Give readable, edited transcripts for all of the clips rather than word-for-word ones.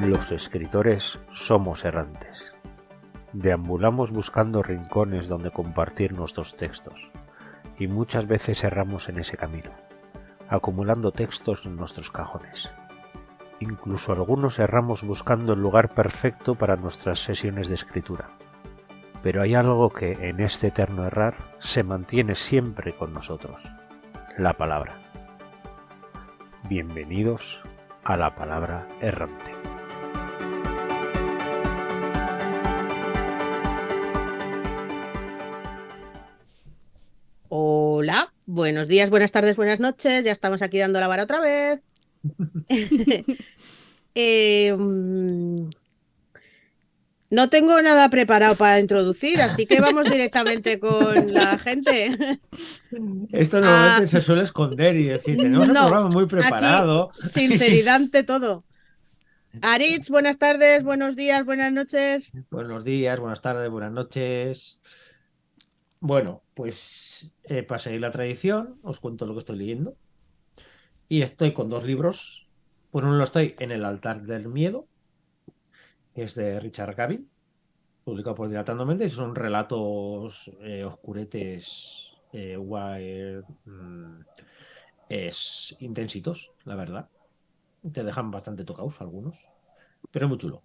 Los escritores somos errantes. Deambulamos buscando rincones donde compartir nuestros textos, y muchas veces erramos en ese camino, acumulando textos en nuestros cajones. Incluso algunos erramos buscando el lugar perfecto para nuestras sesiones de escritura. Pero hay algo que, en este eterno errar, se mantiene siempre con nosotros: la palabra. Bienvenidos a La Palabra Errante. Hola, buenos días, buenas tardes, buenas noches. Ya estamos aquí dando la vara otra vez. No tengo nada preparado para introducir, así que vamos directamente con la gente. Esto Ah, normalmente se suele esconder y decir, tenemos el no, programa muy aquí preparado. sinceridad ante todo. Aritz, buenas tardes, buenos días, buenas noches. Buenos días, buenas tardes, buenas noches. Bueno, pues para seguir la tradición, os cuento lo que estoy leyendo. Y estoy con dos libros. Por uno lo estoy en El altar del miedo, que es de Richard Gavin, publicado por Dilatando Mentes. Son relatos oscuretes, es intensitos, la verdad. Te dejan bastante tocados algunos, pero es muy chulo.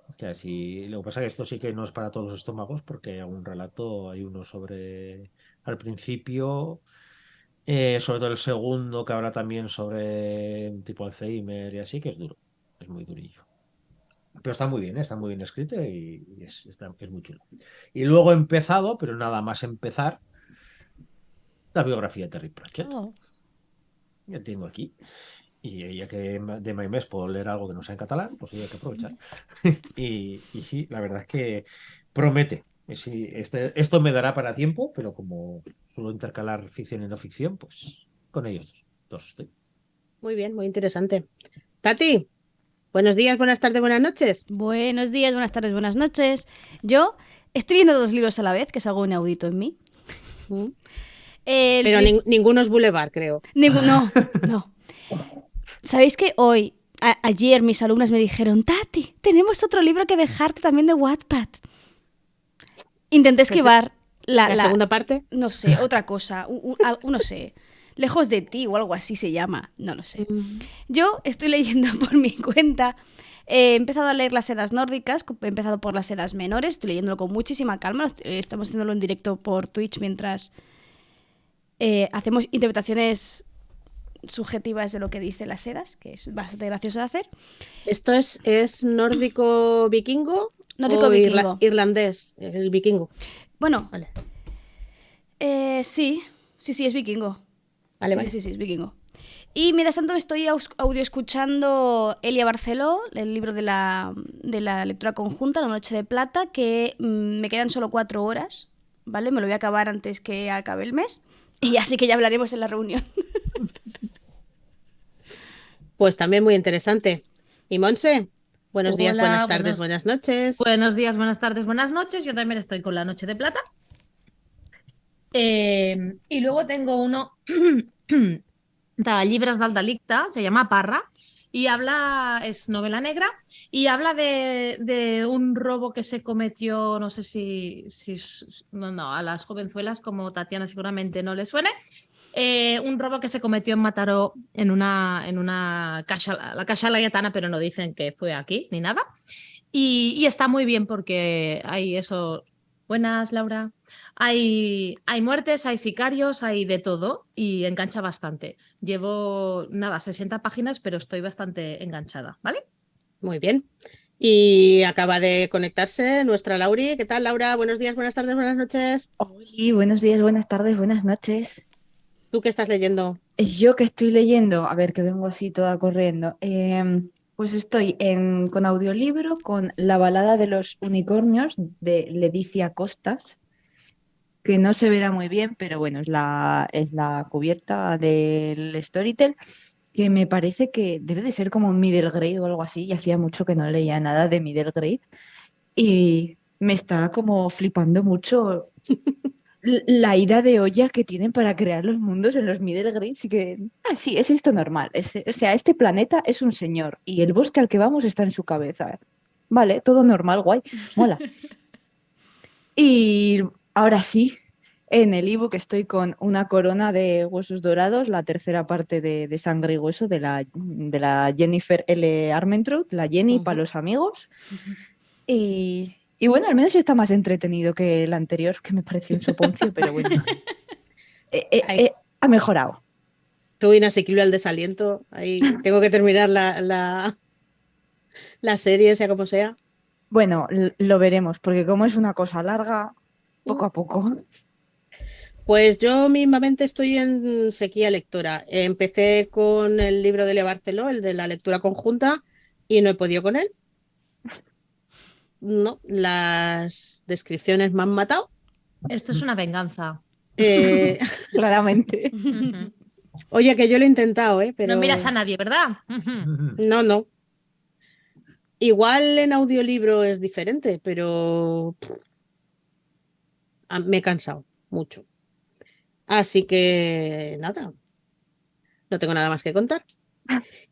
O sea, lo que pasa es que esto sí que no es para todos los estómagos, porque hay un relato, hay uno sobre al principio, sobre todo el segundo, que habla también sobre un tipo Alzheimer y así, que es duro, es muy durillo. Pero está muy bien escrito y es muy chulo. Y luego he empezado, pero nada más empezar, la biografía de Terry Pratchett. Oh. Ya tengo aquí. Y ya que de Maimés puedo leer algo que no sea en catalán, pues hay que aprovechar. Y sí, la verdad es que promete. Sí, esto me dará para tiempo, pero como suelo intercalar ficción y no ficción, pues con ellos dos estoy. Muy bien, muy interesante. Tati, buenos días, buenas tardes, buenas noches. Buenos días, buenas tardes, buenas noches. Yo estoy leyendo dos libros a la vez, que es algo inaudito en mí. Mm. El Pero pri- ninguno es Boulevard, creo. No, no. ¿Sabéis que hoy, ayer, mis alumnas me dijeron, Tati, tenemos otro libro que dejarte también de Wattpad? Intenté esquivar ¿La segunda parte? no sé, otra cosa, no sé, Lejos de ti o algo así se llama, no lo sé. Yo estoy leyendo por mi cuenta. He empezado a leer las sedas nórdicas, he empezado por las sedas menores, estoy leyéndolo con muchísima calma, estamos haciéndolo en directo por Twitch mientras hacemos interpretaciones subjetivas de lo que dicen las sedas, que es bastante gracioso de hacer. ¿Esto es nórdico vikingo Nórdico o vikingo. irlandés? El vikingo. Bueno, Vale, sí, es vikingo. vale, Sí, vale. sí, es vikingo. Y mientras tanto estoy audio escuchando Elia Barceló, el libro de la lectura conjunta, La Noche de Plata, que me quedan solo 4 horas, ¿vale? Me lo voy a acabar antes que acabe el mes. Y así que ya hablaremos en la reunión. Pues también muy interesante. ¿Y Monse? Buenos días, buenas Hola, tardes, buenas noches. buenos días, buenas tardes, buenas noches. Yo también estoy con La Noche de Plata. Y luego tengo uno de Llibres del Delicte, se llama Parra, y es novela negra, y habla de un robo que se cometió, no sé no, a las jovenzuelas como Tatiana seguramente no le suene. Un robo que se cometió en Mataró en una caja, la caja Laietana, pero no dicen que fue aquí ni nada. Y está muy bien porque hay eso. Buenas, Laura. Hay muertes, hay sicarios, hay de todo y engancha bastante. Llevo, nada, 60 páginas, pero estoy bastante enganchada, ¿vale? Muy bien. Y acaba de conectarse nuestra Lauri. ¿Qué tal, Laura? Buenos días, buenas tardes, buenas noches. Hola, buenos días, buenas tardes, buenas noches. ¿Tú qué estás leyendo? Yo que estoy leyendo, a ver que vengo así toda corriendo, pues estoy con audiolibro con La balada de los unicornios de Leticia Costas, que no se verá muy bien, pero bueno, es la cubierta del Storytel, que me parece que debe de ser como un middle grade o algo así, y hacía mucho que no leía nada de middle grade, y me está como flipando mucho La ida de olla que tienen para crear los mundos en los Middle Grids y que... Ah, sí, es esto normal. O sea, este planeta es un señor y el bosque al que vamos está en su cabeza. Vale, todo normal, guay, mola. Y ahora sí, en el ebook estoy con Una corona de huesos dorados, la tercera parte de Sangre y Hueso de la Jennifer L. Armentrout, la Jenny para los amigos. Y bueno, al menos está más entretenido que el anterior, que me pareció un soponcio, pero bueno. Ha mejorado. Estoy inasequible al desaliento. Ahí tengo que terminar la serie, sea como sea. Bueno, lo veremos, porque como es una cosa larga, poco a poco. Pues yo mismamente estoy en sequía lectora. Empecé con el libro de Lea Barceló, el de la lectura conjunta, y no he podido con él. No, las descripciones me han matado. Esto es una venganza. Claramente. Ujú. Oye, que yo lo he intentado, pero No miras a nadie, ¿verdad? Ujú. no. Igual en audiolibro es diferente, pero me he cansado mucho. Así que nada, no tengo nada más que contar.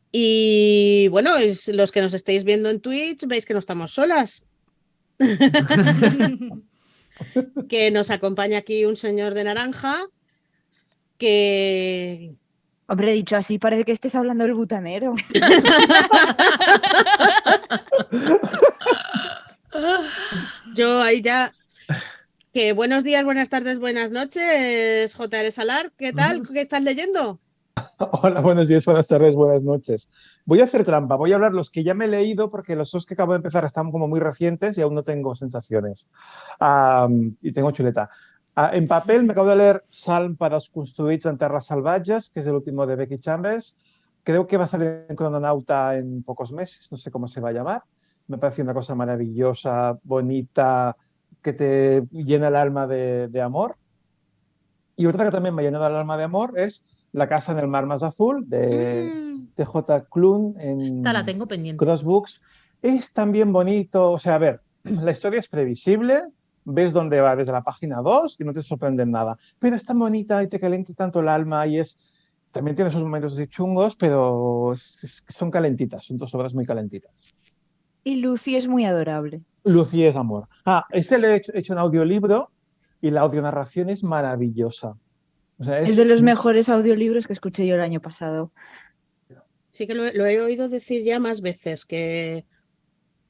Y bueno, los que nos estáis viendo en Twitch, veis que no estamos solas. Que nos acompaña aquí un señor de naranja que... Hombre, dicho así, parece que estés hablando del butanero. Yo ahí ya... Que buenos días, buenas tardes, buenas noches, J.R. Salar, ¿qué tal? ¿Qué estás leyendo? Hola, buenos días, buenas tardes, buenas noches. Voy a hacer trampa, voy a hablar los que ya me he leído porque los dos que acabo de empezar están como muy recientes y aún no tengo sensaciones. Y tengo chuleta. En papel me acabo de leer Salm para els construïts en terras salvatges, que es el último de Becky Chambers. Creo que va a salir en Crononauta en pocos meses, no sé cómo se va a llamar. Me parece una cosa maravillosa, bonita, que te llena el alma de amor. Y otra que también me ha llenado el alma de amor es La casa en el mar más azul, de T.J. Klune en Esta la tengo pendiente. Crossbooks. Es también bonito, o sea, a ver, la historia es previsible, ves dónde va desde la página 2 y no te sorprende en nada, pero es tan bonita y te calienta tanto el alma y también tiene sus momentos así chungos, pero son calentitas, son dos obras muy calentitas. Y Lucy es muy adorable. Lucy es amor. Le he hecho un audiolibro y la audionarración es maravillosa. O sea, Es de los mejores audiolibros que escuché yo el año pasado. Sí que lo he oído decir ya más veces, que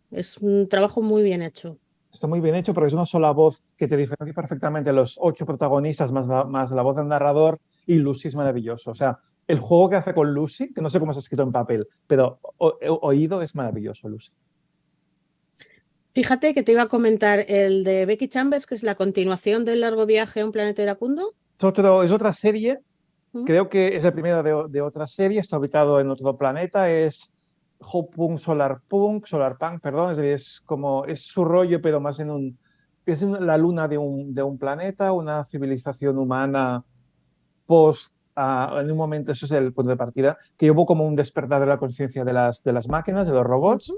es un trabajo muy bien hecho. Está muy bien hecho porque es una sola voz que te diferencia perfectamente los 8 protagonistas más la voz del narrador, y Lucy es maravilloso. O sea, el juego que hace con Lucy, que no sé cómo se ha escrito en papel, pero oído es maravilloso, Lucy. Fíjate que te iba a comentar el de Becky Chambers, que es la continuación del Largo viaje a un planeta iracundo. Es otra serie, creo que es el primero de otra serie, está ubicado en otro planeta, es Solarpunk, perdón, es su rollo, pero más es la luna de un planeta, una civilización humana en un momento, eso es el punto de partida, que hubo como un despertar de la conciencia de las máquinas, de los robots,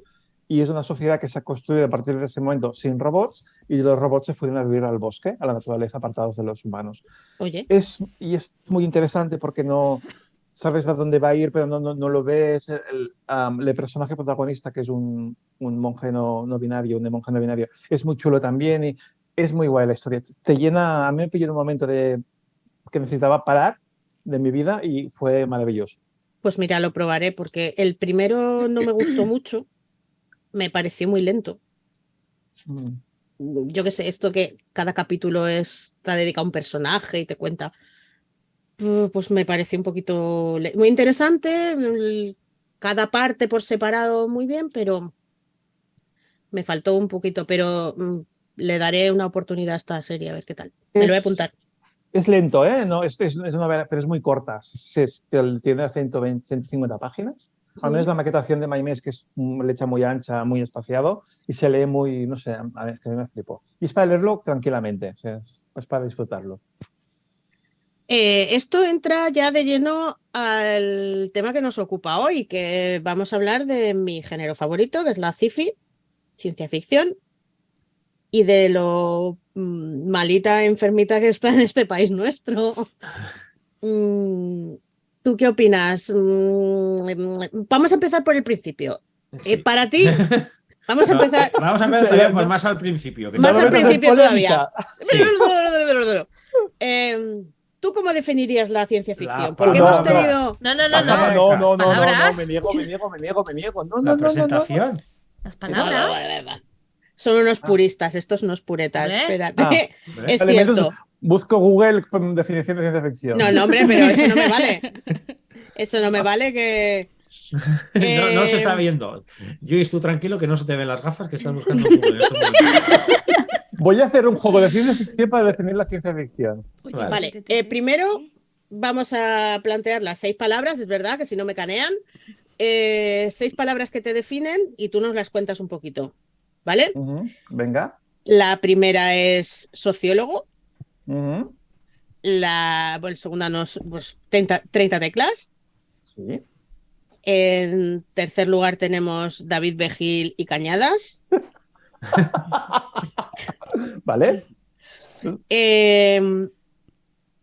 y es una sociedad que se ha construido a partir de ese momento sin robots, y los robots se fueron a vivir al bosque, a la naturaleza, apartados de los humanos. Oye. Es muy interesante porque no sabes a dónde va a ir, pero no lo ves. El personaje protagonista, que es un monje no binario, un monje no binario, es muy chulo también y es muy guay la historia. Te llena. A mí me pilló en un momento que necesitaba parar de mi vida y fue maravilloso. Pues mira, lo probaré porque el primero no me gustó mucho, me pareció muy lento. Yo qué sé, esto que cada capítulo está dedicado a un personaje y te cuenta, pues me pareció un poquito muy interesante, cada parte por separado muy bien, pero me faltó un poquito, pero le daré una oportunidad a esta serie a ver qué tal. Me lo voy a apuntar. Es lento, ¿eh? No, es novela, pero es muy corta. Tiene 120, 150 páginas. Al menos la maquetación de Maimés, que es lecha muy ancha, muy espaciado, y se lee muy, no sé, es que a mí me flipó. Y es para leerlo tranquilamente, o sea, es para disfrutarlo. Esto entra ya de lleno al tema que nos ocupa hoy, que vamos a hablar de mi género favorito, que es la sci-fi, ciencia ficción, y de lo malita, enfermita que está en este país nuestro. ¿Tú qué opinas? Vamos a empezar por el principio. Sí. Para ti, vamos a No, empezar vamos a empezar todavía por más al principio. que más te- al principio todavía. Sí. ¿Tú cómo definirías la ciencia ficción? Porque No, hemos no. tenido... No, no, no, Vamos a no. ver, No, las no, no, no, no, palabras. me niego. No, La no. presentación. Las Va, va, palabras. va, va. Son unos puristas, estos unos puretas. Hombre. Espérate. Hombre. Es Elementos, cierto. busco Google definición de ciencia ficción. No, hombre, pero eso no me vale. Eso no me vale que... No se está viendo. Luis, tú tranquilo que no se te ven las gafas que estás buscando en Google en estos momentos. Voy a hacer un juego de ciencia ficción para definir la ciencia ficción. Vale, primero vamos a plantear las 6 palabras, es verdad que si no me canean. 6 palabras que te definen y tú nos las cuentas un poquito, ¿vale? Venga. La primera es sociólogo. Ujú. La segunda nos, pues 30 teclas. Sí. En tercer lugar tenemos David Begil y Cañadas. Vale.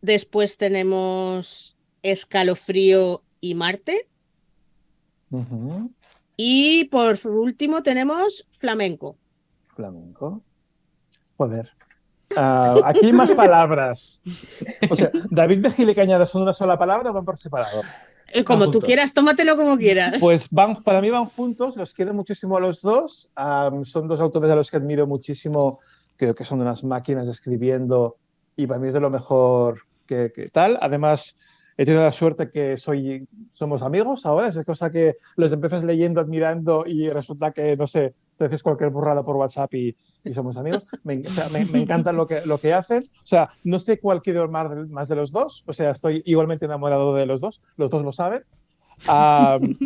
Después tenemos Escalofrío y Marte. Ujú. Y por último tenemos flamenco. Flamenco. Joder. Aquí hay más palabras. O sea, David de Gil y Cañada son una sola palabra o van por separado. Como tú juntos. quieras, tómatelo como quieras. Pues para mí van juntos, los quiero muchísimo a los dos. Son dos autores a los que admiro muchísimo, creo que son unas máquinas escribiendo y para mí es de lo mejor que tal. Además, he tenido la suerte que somos amigos ahora, es cosa que los empiezas leyendo, admirando y resulta que, no sé, te haces cualquier burrada por WhatsApp y somos amigos. Me encanta lo que hacen. O sea, no sé cuál quiero más de los dos. O sea, estoy igualmente enamorado de los dos lo saben.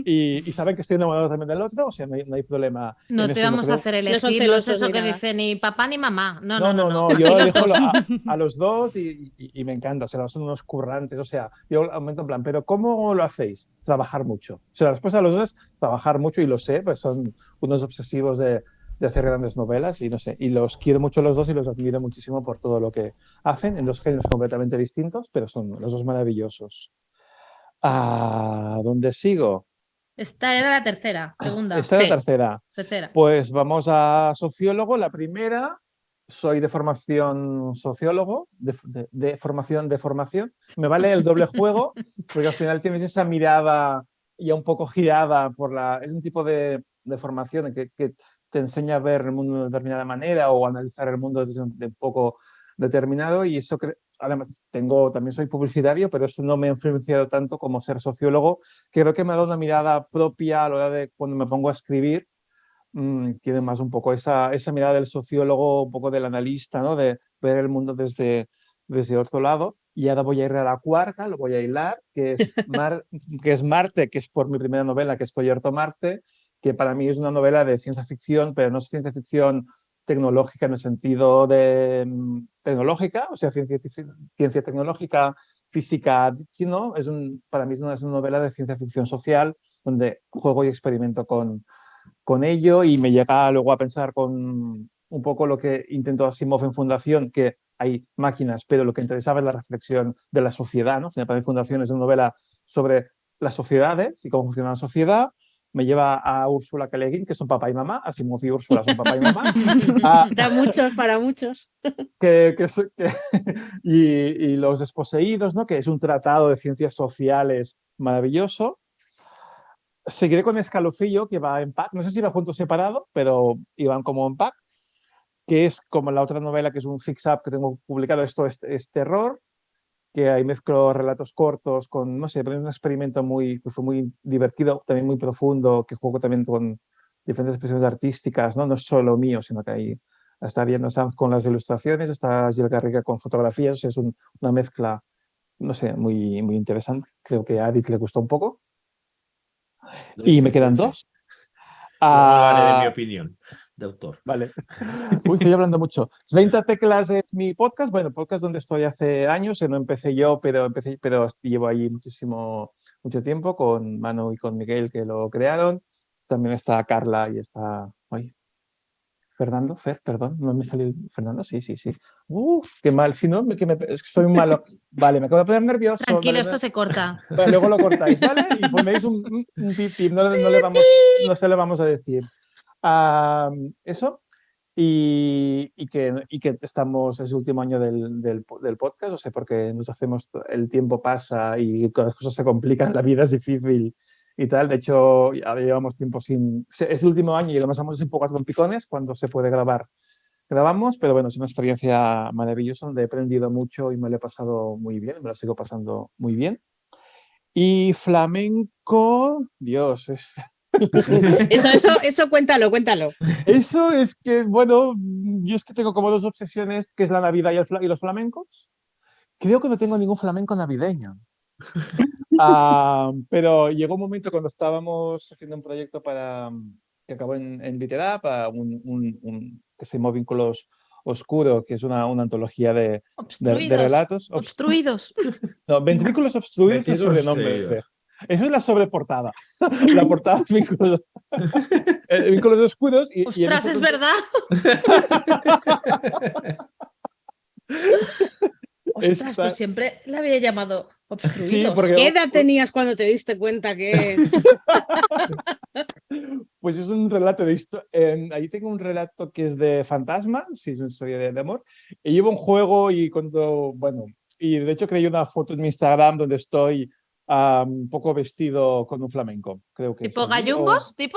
Y saben que estoy enamorado también del otro, o sea, no hay problema. No en te eso, vamos creo. a hacer No son elegir, no es celosos eso ni que nada. dice ni papá ni mamá. No. No, Aquí yo los dejo dos. a los dos y me encanta, o sea, son unos currantes, o sea, yo aumento en plan, pero ¿cómo lo hacéis? Trabajar mucho. O sea, la respuesta a los dos es trabajar mucho y lo sé, pues son unos obsesivos de hacer grandes novelas y no sé, y los quiero mucho a los dos y los admiro muchísimo por todo lo que hacen en dos géneros completamente distintos, pero son los dos maravillosos. ¿Dónde sigo? Esta era la tercera, segunda. Esta es Sí. la tercera. Tercera. Pues vamos a sociólogo. La primera, soy de formación sociólogo, de formación. Me vale el doble juego, porque al final tienes esa mirada ya un poco girada es un tipo de formación que te enseña a ver el mundo de determinada manera o analizar el mundo desde un enfoque determinado y eso además también soy publicitario, pero eso no me ha influenciado tanto como ser sociólogo. Creo que me ha dado una mirada propia a la hora de cuando me pongo a escribir. Tiene más un poco esa mirada del sociólogo, un poco del analista, ¿no? De ver el mundo desde otro lado. Y ahora voy a ir a la cuarta, lo voy a hilar, que es Marte, que es por mi primera novela, que es Proyecto Marte, que para mí es una novela de ciencia ficción, pero no es ciencia ficción tecnológica en el sentido de tecnológica, o sea, ciencia tecnológica, física, ¿no? Para mí es una novela de ciencia ficción social, donde juego y experimento con ello y me llega luego a pensar con un poco lo que intentó Asimov en Fundación, que hay máquinas, pero lo que interesaba es la reflexión de la sociedad, ¿no? Para mí Fundación es una novela sobre las sociedades y cómo funciona la sociedad. Me lleva a Úrsula K. Le Guin, que son papá y mamá. Asimov y Úrsula son papá y mamá. Para muchos. Y Los Desposeídos, ¿no? Que es un tratado de ciencias sociales maravilloso. Seguiré con Escalofrío, que va en pack. No sé si va junto o separado, pero iban como en pack, que es como la otra novela, que es un fix-up que tengo publicado. Esto es terror, que ahí mezclo relatos cortos con, no sé, un experimento que fue muy divertido, también muy profundo, que juego también con diferentes expresiones artísticas, ¿no? No es solo mío, sino que ahí está viendo Sam con las ilustraciones, está Gil Garriga con fotografías, es una mezcla, no sé, muy, muy interesante. Creo que a Adik le gustó un poco. Y me quedan dos. Luego hablaré de mi opinión de autor. Vale. Uy, estoy hablando mucho. 30 teclas es mi podcast. Bueno, podcast donde estoy hace años. No empecé yo, pero llevo ahí mucho tiempo con Manu y con Miguel, que lo crearon. También está Carla y está... Fernando, Fer, perdón, no me salió Fernando, sí. Qué mal, si no, es que soy malo. Vale, me acabo de poner nervioso. Tranquilo, vale, esto se corta. vale, luego lo cortáis, ¿vale? Y ponéis un pip, pip, no se le vamos a decir. Eso, y que estamos, es el último año del podcast, o sea, porque nos hacemos, el tiempo pasa y las cosas se complican, la vida es difícil y tal. De hecho, ahora llevamos tiempo es el último año y además vamos un poco a trompicones cuando se puede grabar. Grabamos, pero bueno, es una experiencia maravillosa donde he aprendido mucho y me lo he pasado muy bien, me lo sigo pasando muy bien. Y flamenco, Dios, Eso cuéntalo. eso es que, bueno, yo es que tengo como dos obsesiones, que es la Navidad y los flamencos. Creo que no tengo ningún flamenco navideño. Pero llegó un momento cuando estábamos haciendo un proyecto que acabó en Literap, que se llamó Vínculos Oscuro, que es una antología de relatos. Obstruidos. No, Ventrículos Obstruidos es el sobrenombre. Eso es la sobreportada. La portada es Vínculos Oscuros. ¡Ostras, es verdad! Ostras, pues siempre la había llamado Obstruidos. Sí, porque ¿Qué edad tenías cuando te diste cuenta que...? Pues es un relato de historia. Ahí tengo un relato que es de fantasma, sí, es una historia de amor. Y llevo un juego y y de hecho creé una foto en mi Instagram donde estoy un poco vestido con un flamenco. Creo que ¿Tipo gallumbos? ¿Tipo?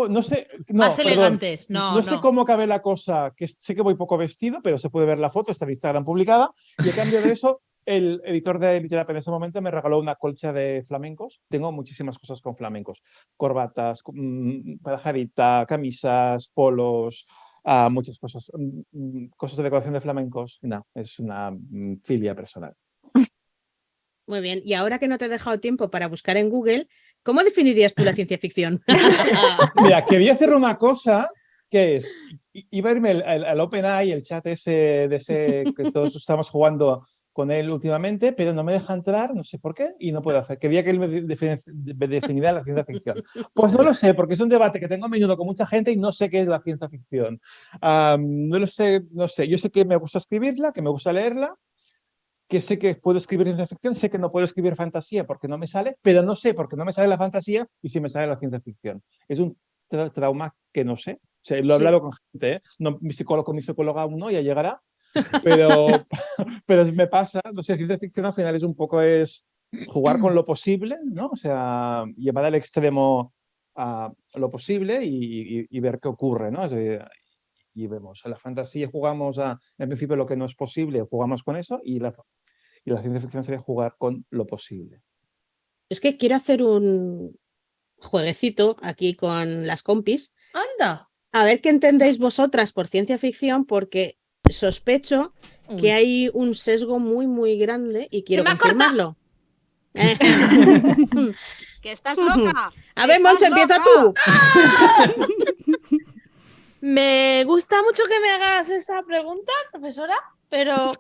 No sé. Más perdón, elegantes. No sé cómo cabe la cosa, que sé que voy poco vestido, pero se puede ver la foto, está en Instagram publicada. Y a cambio de eso, el editor de Literap en ese momento me regaló una colcha de flamencos. Tengo muchísimas cosas con flamencos. Corbatas, pajarita, camisas, polos, muchas cosas. Cosas de decoración de flamencos. No, es una filia personal. Muy bien, y ahora que no te he dejado tiempo para buscar en Google, ¿cómo definirías tú la ciencia ficción? Mira, quería hacer una cosa que es, iba a irme al OpenAI, el chat ese que todos estamos jugando con él últimamente, pero no me deja entrar, no sé por qué, y no puedo hacer. Quería que él me definiera la ciencia ficción. Pues no lo sé, porque es un debate que tengo a menudo con mucha gente y no sé qué es la ciencia ficción. No lo sé, no sé. Yo sé que me gusta escribirla, que me gusta leerla, que sé que puedo escribir ciencia ficción, sé que no puedo escribir fantasía porque no me sale, pero no sé por qué no me sale la fantasía y si me sale la ciencia ficción. Es un trauma que no sé. O sea, lo he hablado con gente, ¿eh? No, con mi psicóloga aún no, ya llegará, pero me pasa, no sé, ciencia ficción al final es un poco jugar con lo posible, ¿no? O sea, llevar al extremo a lo posible y ver qué ocurre, ¿no? Y vemos, a la fantasía jugamos en principio lo que no es posible, jugamos con eso y la ciencia ficción sería jugar con lo posible. Es que quiero hacer un jueguecito aquí con las compis. ¡Anda! A ver qué entendéis vosotras por ciencia ficción, porque sospecho que hay un sesgo muy, muy grande y quiero confirmarlo. ¡Que estás loca! A ver, Monse, empieza tú. Me gusta mucho que me hagas esa pregunta, profesora, pero...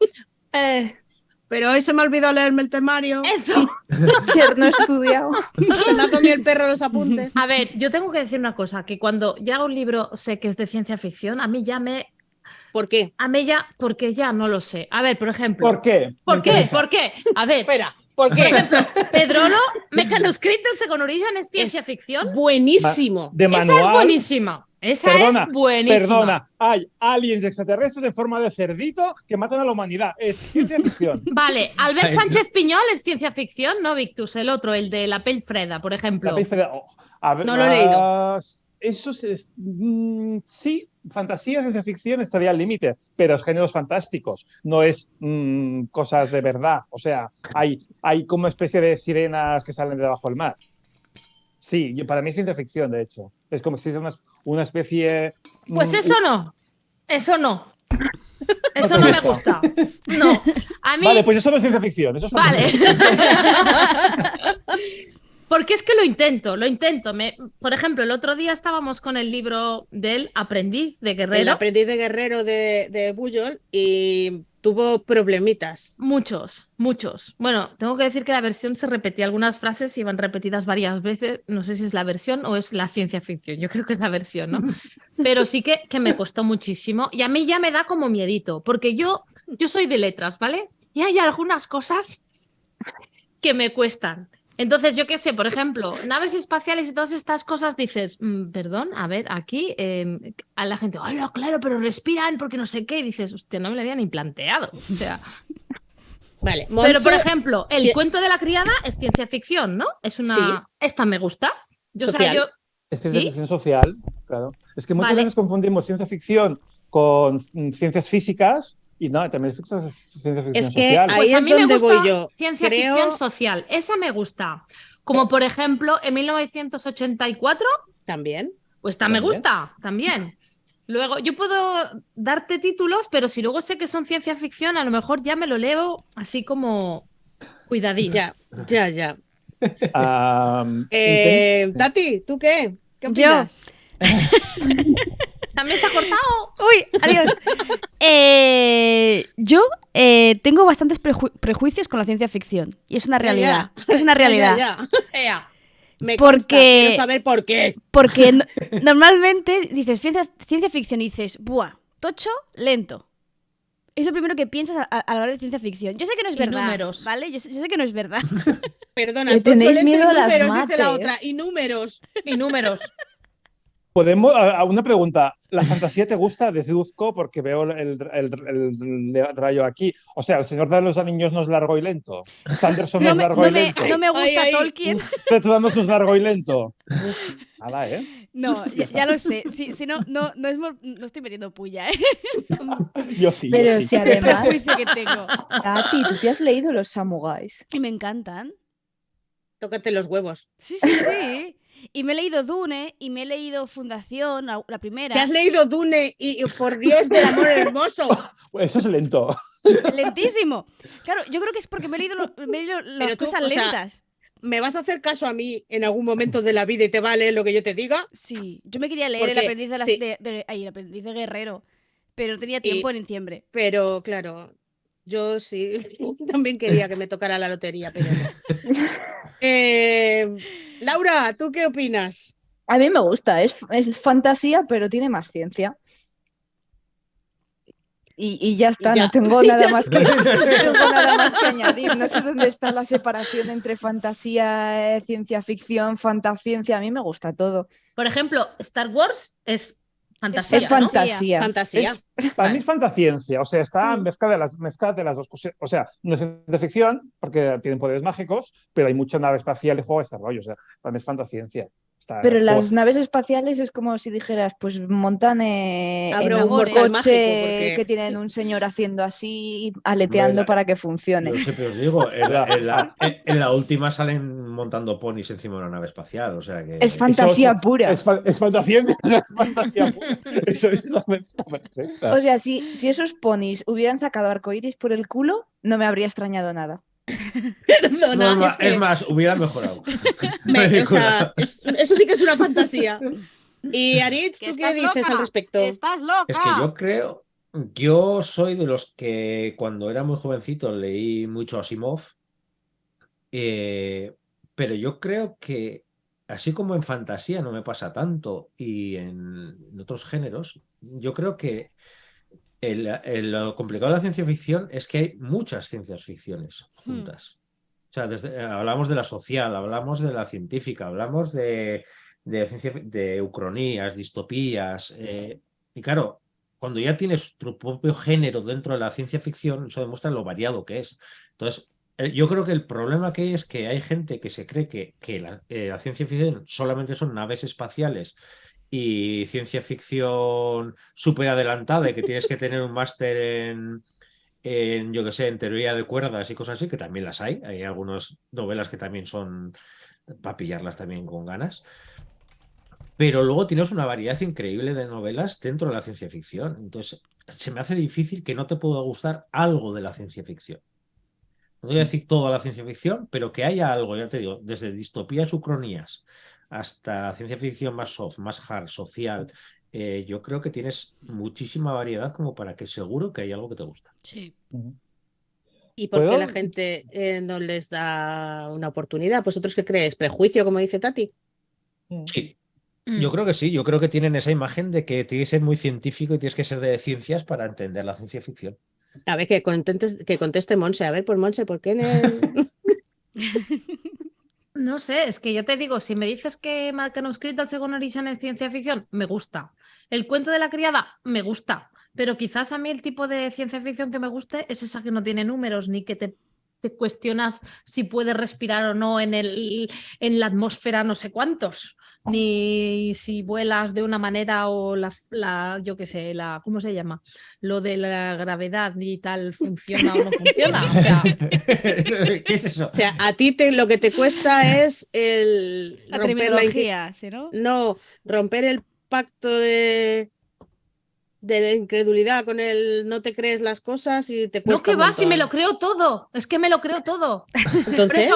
Pero hoy se me olvidó leerme el temario. ¡Eso! Ayer no he estudiado. Se me ha comido el perro los apuntes. A ver, yo tengo que decir una cosa, que cuando ya hago un libro sé que es de ciencia ficción, a mí ya ¿Por qué? A mí ya, porque ya no lo sé. A ver, por ejemplo... ¿Por qué? ¿Por qué? ¿Por qué? A ver... Espera, ¿por qué? Por ejemplo, Pedrolo, Mechanoscript del Second Origin es ciencia ficción. Buenísimo. De manual. Esa es buenísima. Esa es buenísima. Perdona, hay aliens extraterrestres en forma de cerdito que matan a la humanidad. Es ciencia ficción. Vale, Albert Sánchez Piñol es ciencia ficción, no Victus, el otro, el de La Pell Freda, por ejemplo. No lo he leído. Eso sí, fantasía, ciencia ficción estaría al límite, pero es géneros fantásticos, no es cosas de verdad. O sea, hay como especie de sirenas que salen de debajo del mar. Sí, para mí es ciencia ficción, de hecho. Es como si fuera una especie... Pues eso no. Eso no. Eso no me gusta. No. A mí... Vale, pues eso no es ciencia ficción. Eso es fantasía. Vale. Porque es que lo intento. Por ejemplo, el otro día estábamos con el libro del Aprendiz de Guerrero. El Aprendiz de Guerrero de Bujold y tuvo problemitas. Muchos. Bueno, tengo que decir que la versión se repetía algunas frases, iban repetidas varias veces. No sé si es la versión o es la ciencia ficción. Yo creo que es la versión, ¿no? pero sí que me costó muchísimo y a mí ya me da como miedito, porque yo soy de letras, ¿vale? Y hay algunas cosas que me cuestan. Entonces, yo qué sé, por ejemplo, naves espaciales y todas estas cosas, dices, perdón, a ver, aquí a la gente, ¡hola, claro, pero respiran porque no sé qué! Y dices, hostia, no me lo había ni planteado. O sea, Vale, pero por Monse, ejemplo, el cuento de la criada es ciencia ficción, ¿no? Es una. Sí. Esta me gusta. Yo, o sea, Social. yo. Es ciencia ¿Sí? ficción social, claro. Es que muchas Vale. veces confundimos ciencia ficción con ciencias físicas y no, también es ciencia ficción Es que social. ahí Pues a es mí me donde gusta voy yo. ciencia Creo- ficción social. Esa me gusta. Como por ejemplo, en 1984, También. pues esta me También. gusta también. Luego, yo puedo darte títulos, pero si luego sé que son ciencia ficción, a lo mejor ya me lo leo así como cuidadín. Ya. Tati, ¿tú qué? ¿Qué Yo. opinas? ¿También se ha cortado? Uy, adiós. Yo tengo bastantes prejuicios con la ciencia ficción. Y es una realidad. Es una realidad. Ya. Ea. Me Porque- consta, quiero saber por qué. Porque normalmente dices ciencia ficción y dices, ¡buah! Tocho, lento. Es lo primero que piensas a la hora de ciencia ficción. Yo sé que no es Y verdad, números. ¿vale? Yo sé que no es verdad. Perdona, Le tenéis tocho, lento miedo y a las números, dice la mates. otra. Y números. Y números. Podemos, una pregunta, ¿la fantasía te gusta? Deduzco porque veo el rayo aquí. O sea, ¿El Señor de los Anillos no es largo y lento? ¿Sanderson no, es largo y lento? No me gusta Ay. Tolkien. Tratando es largo y lento. Nada, ¿eh? No, ya lo sé. Si no estoy metiendo puya, ¿eh? Yo sí. Pero yo sí. si Es el además, prejuicio que tengo. Tati, ¿tú te has leído los Samuráis? Y me encantan. Tócate los huevos. Sí. Y me he leído Dune y me he leído Fundación, la primera. ¿Te has leído Dune y por Dios del amor hermoso? Eso es lento. Lentísimo. Claro, yo creo que es porque me he leído las Pero tú, cosas o sea, lentas. ¿Me vas a hacer caso a mí en algún momento de la vida y te va a leer lo que yo te diga? Sí, yo me quería leer El Porque- aprendiz sí. El aprendiz de guerrero, pero no tenía tiempo en diciembre. Pero claro, yo sí también quería que me tocara la lotería, pero no. Laura, ¿tú qué opinas? A mí me gusta, es fantasía, pero tiene más ciencia. Y ya está, ya. no tengo nada más que, no tengo nada más que añadir. No sé dónde está la separación entre fantasía, ciencia ficción, fantasciencia. A mí me gusta todo. Por ejemplo, Star Wars es fantasía. Es ¿no? fantasía. Fantasía. Para mí es fantasciencia, o sea, está Mm. mezcla de las dos cosas. O sea, no es ciencia ficción porque tienen poderes mágicos, pero hay mucha nave espacial y juego de desarrollo. O sea, para mí es fantasciencia. Pero las naves espaciales es como si dijeras, pues montan en Abro un un portal coche mágico porque- que tienen sí. un señor haciendo así, aleteando Hombre, para que funcione. Yo siempre os digo, en la última salen montando ponis encima de una nave espacial, o sea que... Es fantasía Eso pura. Es fantasciencia, es fantasía pura. Eso es la perfecta. O sea, si esos ponis hubieran sacado arcoíris por el culo, no me habría extrañado nada. Perdona, No, es que es más, hubiera mejorado. o sea, eso sí que es una fantasía. Y Aritz, Que ¿tú qué estás dices loca, al respecto? ¡Estás loca! Es que yo soy de los que cuando era muy jovencito leí mucho Asimov, pero yo creo que así como en fantasía no me pasa tanto y en otros géneros, yo creo que lo complicado de la ciencia ficción es que hay muchas ciencias ficciones juntas. O sea, hablamos de la social, hablamos de la científica, hablamos de ucronías, distopías. Y claro, cuando ya tienes tu propio género dentro de la ciencia ficción, eso demuestra lo variado que es. Entonces, yo creo que el problema que hay es que hay gente que se cree que la ciencia ficción solamente son naves espaciales y ciencia ficción súper adelantada y que tienes que tener un máster yo que sé, en teoría de cuerdas y cosas así, que también las hay. Hay algunas novelas que también son para pillarlas también con ganas. Pero luego tienes una variedad increíble de novelas dentro de la ciencia ficción. Entonces, se me hace difícil que no te pueda gustar algo de la ciencia ficción. No voy a decir toda la ciencia ficción, pero que haya algo, ya te digo, desde distopías, ucronías, hasta ciencia ficción más soft, más hard, social. Yo creo que tienes muchísima variedad como para que seguro que hay algo que te gusta. Sí. ¿Y por qué ¿Puedo? la gente no les da una oportunidad? ¿Vosotros qué creéis? ¿Prejuicio, como dice Tati? Sí. Yo creo que sí, yo creo que tienen esa imagen de que tienes que ser muy científico y tienes que ser de ciencias para entender la ciencia ficción. A ver, que conteste Monse. A ver, pues Monse, ¿por qué? No sé, es que yo te digo, si me dices que Manuscrito al Second Origen es ciencia ficción, me gusta. El cuento de la criada, me gusta. Pero quizás a mí el tipo de ciencia ficción que me guste es esa que no tiene números, ni que te cuestionas si puedes respirar o no en la atmósfera no sé cuántos, ni si vuelas de una manera o yo qué sé, ¿cómo se llama? Lo de la gravedad y tal funciona o no funciona. O sea, ¿Qué es eso? O sea, a ti lo que te cuesta es La romper terminología, ¿sí, no? No, romper el pacto de la incredulidad con el no te crees las cosas y te cuesta no, que un va, si me montón. lo creo todo. Es que me lo creo todo. Entonces,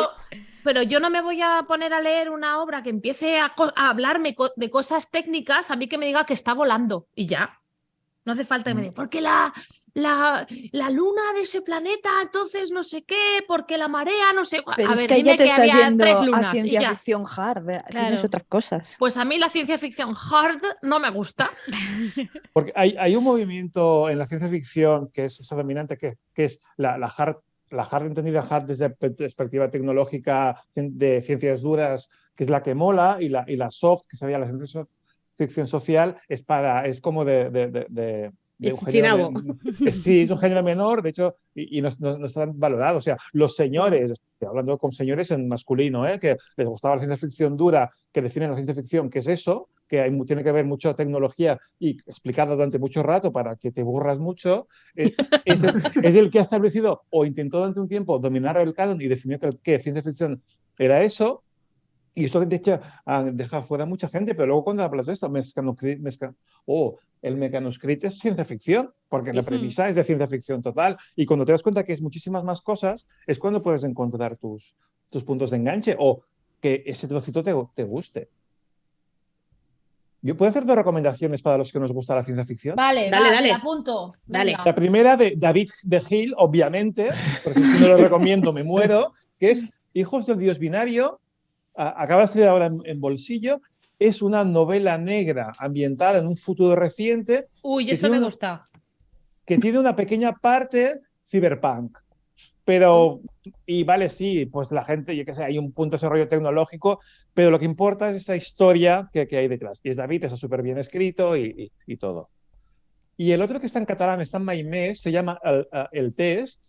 Pero yo no me voy a poner a leer una obra que empiece a hablarme de cosas técnicas, a mí que me diga que está volando y ya. No hace falta que me diga, porque la luna de ese planeta, entonces no sé qué, porque la marea, no sé. Pero A es ver, que dime ya te que estás había yendo 3 a lunas y ciencia ya. ficción hard. Tienes Claro. otras cosas. Pues a mí la ciencia ficción hard no me gusta. Porque hay un movimiento en la ciencia ficción que es esa dominante, que es la hard entendida hard desde perspectiva tecnológica de ciencias duras, que es la que mola, y la soft, que sería la ciencia ficción social, es como de un género Chinabo. sí, es un género menor, de hecho, y no están valorados. O sea, los señores, estoy hablando con señores en masculino, que les gustaba la ciencia ficción dura, que definen la ciencia ficción, que es eso, que tiene que ver mucho tecnología y explicado durante mucho rato para que te burras mucho, es el que ha establecido o intentó durante un tiempo dominar el canon y definió que ciencia ficción era eso. Y esto deja fuera a mucha gente, pero luego cuando hablas de esto, el Mecanoscrit es ciencia ficción, porque la premisa es de ciencia ficción total. Y cuando te das cuenta que es muchísimas más cosas, es cuando puedes encontrar tus puntos de enganche o que ese trocito te guste. ¿Yo puedo hacer 2 recomendaciones para los que nos gusta la ciencia ficción? Vale, Dale, va, dale. te la apunto. Dale. Venga. La primera de David de Hill, obviamente, porque si no lo recomiendo me muero, que es Hijos del Dios Binario. Acaba de salir ahora en bolsillo. Es una novela negra ambientada en un futuro reciente. Uy, que eso tiene me gusta. Que tiene una pequeña parte cyberpunk. Pero, y vale, sí, pues la gente, yo qué sé, hay un punto de desarrollo tecnológico, pero lo que importa es esa historia que hay detrás. Y es David, está súper bien escrito y todo. Y el otro que está en catalán, está en Maimés, se llama El Test.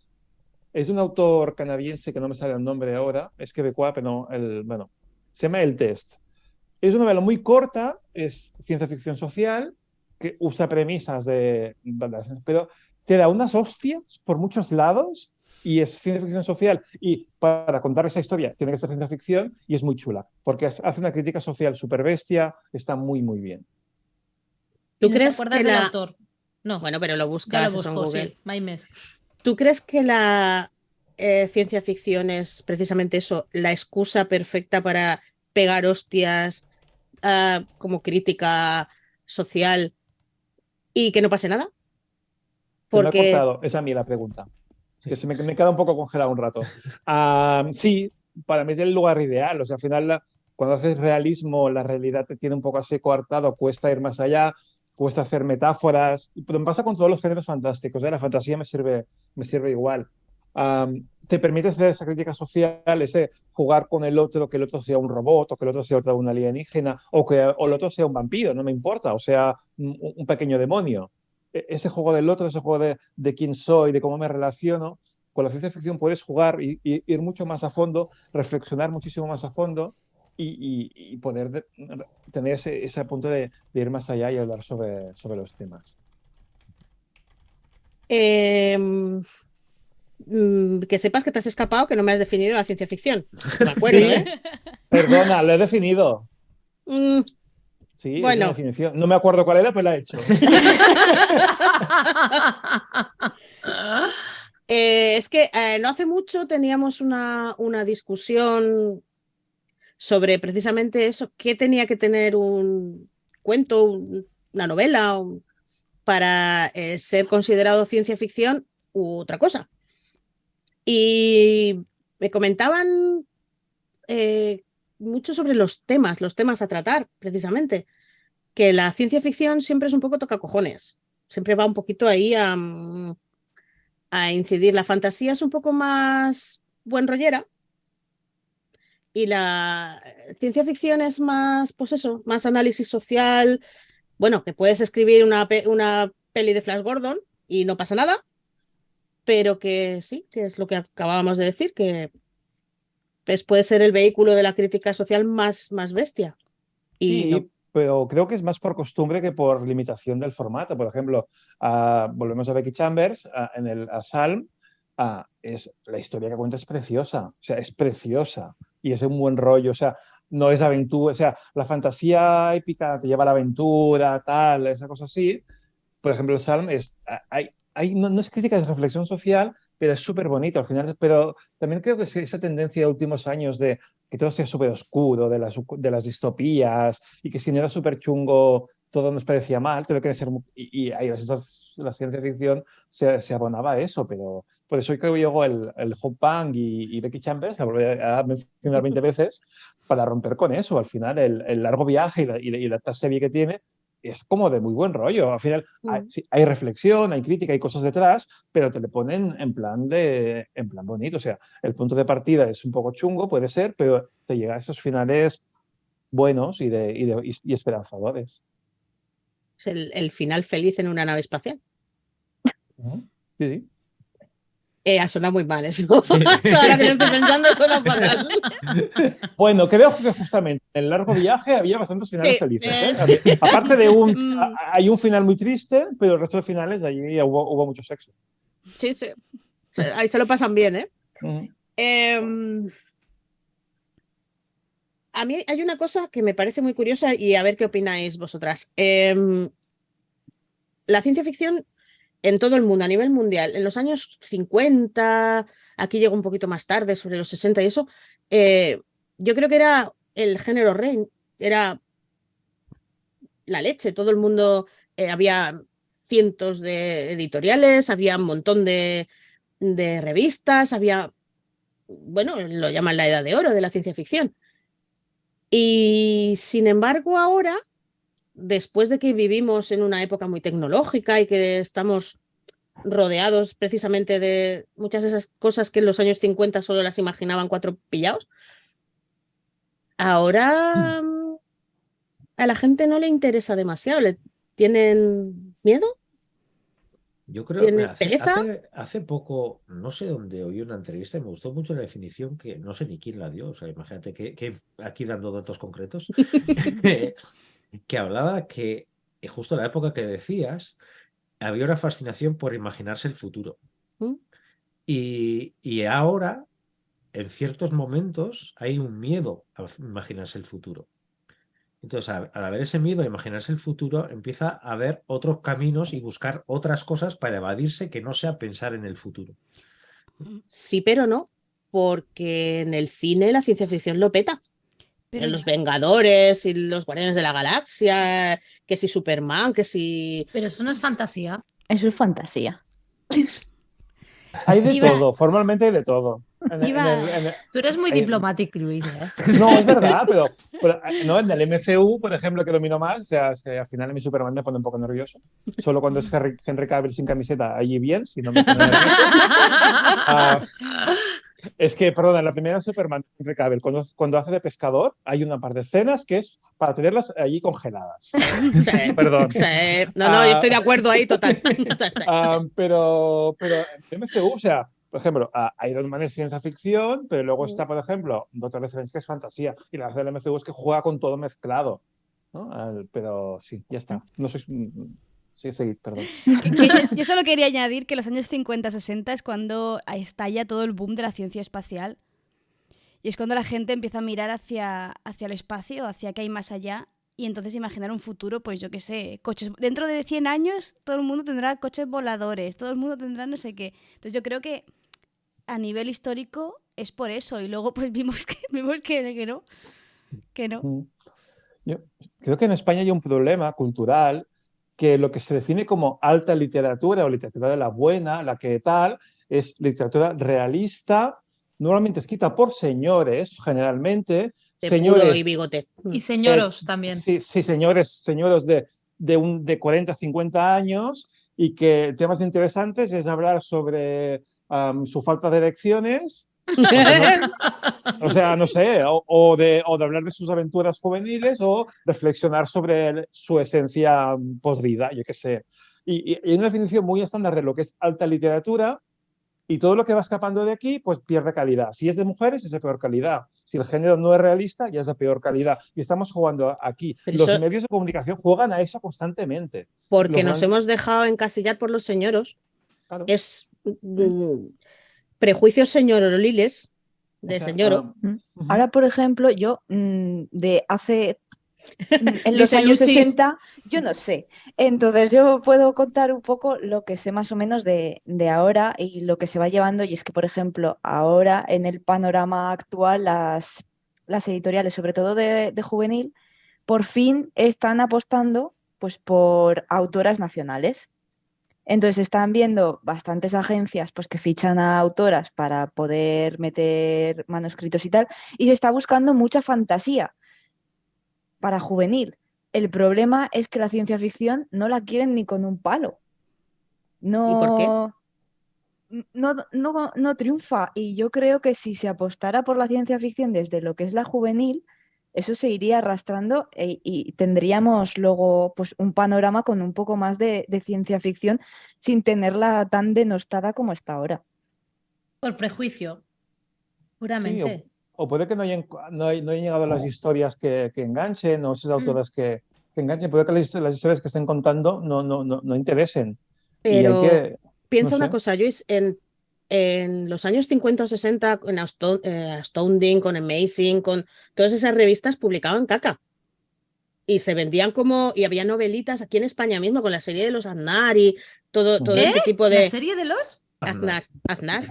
Es de un autor canadiense que no me sale el nombre ahora, es quebecois, pero bueno, se llama El Test. Es una novela muy corta, es ciencia ficción social, que usa premisas pero te da unas hostias por muchos lados y es ciencia ficción social. Y para contar esa historia tiene que ser ciencia ficción y es muy chula, porque hace una crítica social súper bestia, está muy, muy bien. ¿Tú ¿Y no te crees acuerdas que del la... autor? No, Bueno, pero lo ya buscas lo eso en busco, Google. sí, Maimes. ¿Tú crees que la ciencia ficción es precisamente eso, la excusa perfecta para pegar hostias como crítica social y que no pase nada? Se me ha Porque cortado, esa a mí la pregunta. Que se me queda un poco congelado un rato. Sí, para mí es el lugar ideal. O sea, al final, cuando haces realismo, la realidad te tiene un poco así coartado, cuesta ir más allá, cuesta hacer metáforas. Pero me pasa con todos los géneros fantásticos. La fantasía me sirve igual. Te permite hacer esa crítica social, ese jugar con el otro, que el otro sea un robot, o que el otro sea un alienígena, o que el otro sea un vampiro, no me importa, o sea, un pequeño demonio. Ese juego del otro, ese juego de quién soy, de cómo me relaciono, con la ciencia ficción puedes jugar y ir mucho más a fondo, reflexionar muchísimo más a fondo y poder tener ese punto de ir más allá y hablar sobre los temas. que sepas que te has escapado, que no me has definido la ciencia ficción. No me acuerdo, Sí, ¿eh? perdona, lo he definido. Sí, Bueno. es una definición. No me acuerdo cuál era, pero la he hecho. Es que no hace mucho teníamos una discusión sobre precisamente eso, qué tenía que tener un cuento, una novela para ser considerado ciencia ficción u otra cosa. Y me comentaban mucho sobre los temas a tratar, precisamente. que la ciencia ficción siempre es un poco tocacojones. Siempre va un poquito ahí a incidir. La fantasía es un poco más buen rollera y la ciencia ficción es más, pues eso, más análisis social. Bueno, que puedes escribir una peli de Flash Gordon y no pasa nada, pero que sí, que es lo que acabábamos de decir, que puede ser el vehículo de la crítica social más bestia. Y Sí, no. pero creo que es más por costumbre que por limitación del formato. Por ejemplo, volvemos a Becky Chambers, en el Salm, la historia que cuenta es preciosa, o sea, es preciosa y es un buen rollo, o sea, no es aventura, o sea, la fantasía épica te lleva a la aventura, tal, esa cosa así. Por ejemplo, el Salm no es crítica, es reflexión social, pero es súper bonito al final. Pero también creo que esa tendencia de últimos años de que todo sea súper oscuro, de las distopías, y que si no era súper chungo, todo nos parecía mal, todo quiere ser. Y ahí la ciencia ficción se abonaba a eso, pero por eso creo que llegó el Hop Punk y Becky Chambers, la volví a mencionar 20 veces, para romper con eso. Al final, el largo viaje y la serie que tiene es como de muy buen rollo. Al final hay reflexión, hay crítica, hay cosas detrás, pero te le ponen en plan bonito. O sea, el punto de partida es un poco chungo, puede ser, pero te llega a esos finales buenos y esperanzadores. Es el final feliz en una nave espacial. Sí. Ha sonado muy mal eso. Ahora que lo estoy pensando, suena fatal. Bueno, creo que justamente en el largo viaje había bastantes finales felices. Sí. Aparte de hay un final muy triste, pero el resto de finales allí hubo mucho sexo. Sí. Ahí se lo pasan bien, ¿eh? A mí hay una cosa que me parece muy curiosa y a ver qué opináis vosotras. La ciencia ficción en todo el mundo, a nivel mundial, en los años 50, aquí llegó un poquito más tarde, sobre los 60 y eso, yo creo que era el género rey, era la leche, todo el mundo, había cientos de editoriales, había un montón de revistas, había, bueno, lo llaman la edad de oro de la ciencia ficción. Y sin embargo ahora, después de que vivimos en una época muy tecnológica y que estamos rodeados precisamente de muchas de esas cosas que en los años 50 solo las imaginaban 4 pillados, ahora a la gente no le interesa demasiado. ¿Le tienen miedo? Yo creo ¿Tiene que pereza? hace poco, no sé dónde oí una entrevista y me gustó mucho la definición que no sé ni quién la dio. O sea, imagínate que aquí dando datos concretos, que hablaba que justo en la época que decías, había una fascinación por imaginarse el futuro. Y ahora, en ciertos momentos, hay un miedo a imaginarse el futuro. Entonces, al haber ese miedo a imaginarse el futuro, empieza a haber otros caminos y buscar otras cosas para evadirse que no sea pensar en el futuro. Sí, pero no, porque en el cine la ciencia ficción lo peta. Pero Los Vengadores y los Guardianes de la Galaxia, que si Superman, que si... Pero eso no es fantasía. Eso es fantasía. Hay de todo, formalmente hay de todo. Tú eres muy diplomático, Luis, ¿eh? No, es verdad, pero no, en el MCU, por ejemplo, que domino más, o sea, es que al final en mi Superman me pone un poco nervioso. Solo cuando es Henry Cavill sin camiseta, allí bien, si no me pone nervioso. Es que, perdón, en la primera Superman, Henry Cavill, cuando hace de pescador, hay una par de escenas que es para tenerlas allí congeladas. Sí, Perdón. sí. No, yo estoy de acuerdo ahí, total. Pero en MCU, o sea, por ejemplo, Iron Man es ciencia ficción, pero luego está, por ejemplo, Doctor Strange, que es fantasía. Y la del MCU es que juega con todo mezclado, ¿no? Pero sí, ya está. No sois... Sí, perdón. Yo solo quería añadir que los años 50-60 es cuando estalla todo el boom de la ciencia espacial. Y es cuando la gente empieza a mirar hacia el espacio, hacia qué hay más allá. Y entonces imaginar un futuro, pues yo qué sé, coches. Dentro de 100 años todo el mundo tendrá coches voladores, todo el mundo tendrá no sé qué. Entonces yo creo que a nivel histórico es por eso. Y luego pues vimos que no. Que no. Yo creo que en España hay un problema cultural que lo que se define como alta literatura o literatura de la buena, la que tal, es literatura realista, normalmente escrita por señores, generalmente, puro señores, y bigote. Y señoros también. sí, señores de 40, 50 años y que temas interesantes es hablar sobre su falta de elecciones, o sea, no sé, o de hablar de sus aventuras juveniles o reflexionar sobre su esencia podrida, yo qué sé. Y hay una definición muy estándar de lo que es alta literatura y todo lo que va escapando de aquí, pues pierde calidad. Si es de mujeres, es de peor calidad. Si el género no es realista, ya es de peor calidad. Y estamos jugando aquí. Pero Los eso- medios de comunicación juegan a eso constantemente. Porque Los nos grandes- hemos dejado encasillar por los señoros. Claro. Es prejuicios señoroliles, O de sea, señoro. Ahora, por ejemplo, yo de hace en los Dice años Luchi. 60, yo no sé. Entonces yo puedo contar un poco lo que sé más o menos de ahora y lo que se va llevando. Y es que, por ejemplo, ahora en el panorama actual, las editoriales, sobre todo de juvenil, por fin están apostando pues, por autoras nacionales. Entonces están viendo bastantes agencias pues, que fichan a autoras para poder meter manuscritos y tal, y se está buscando mucha fantasía para juvenil. El problema es que la ciencia ficción no la quieren ni con un palo. ¿Y por qué? No triunfa. Y yo creo que si se apostara por la ciencia ficción desde lo que es la juvenil, eso se iría arrastrando y tendríamos luego pues, un panorama con un poco más de ciencia ficción sin tenerla tan denostada como está ahora. Por prejuicio, Sí, puramente. o puede que no hayan llegado las historias que enganchen o esas autoras que enganchen. Puede que las historias que estén contando no interesen. Y hay Pero que, no piensa una sé. cosa, Luis, en los años 50 o 60, en Astounding, con Amazing, con todas esas revistas publicaban caca. Y se vendían y había novelitas aquí en España mismo, con la serie de los Aznar y todo ese tipo ¿La de... serie de los? Aznar,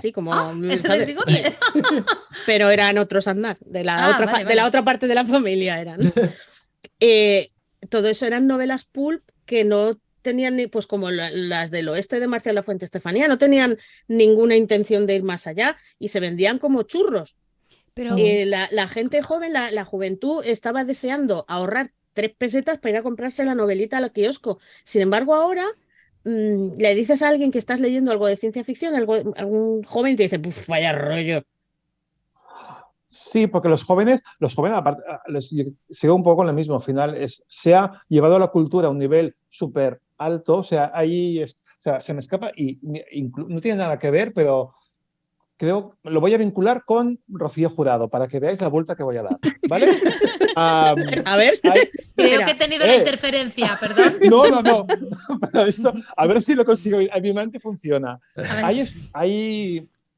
sí, como... ¿Ese del ¿sabes? bigote? Pero eran otros Aznar, de la Ah, vale, de vale. la otra parte de la familia eran. Todo eso eran novelas pulp que no tenían ni, pues como las del oeste de Marcial Lafuente Estefanía, no tenían ninguna intención de ir más allá y se vendían como churros. Pero La gente joven, la juventud, estaba deseando ahorrar 3 pesetas para ir a comprarse la novelita al kiosco. Sin embargo, ahora le dices a alguien que estás leyendo algo de ciencia ficción, algún joven y te dice, "Puf, vaya rollo". Sí, porque los jóvenes aparte, sigo un poco en lo mismo. Al final se ha llevado la cultura a un nivel súper alto. O sea, o sea, se me escapa y no tiene nada que ver, pero creo lo voy a vincular con Rocío Jurado para que veáis la vuelta que voy a dar. ¿Vale? A ver, Creo espera. que he tenido una interferencia, perdón. No. Pero a ver si lo consigo. A mi mente funciona. A ver.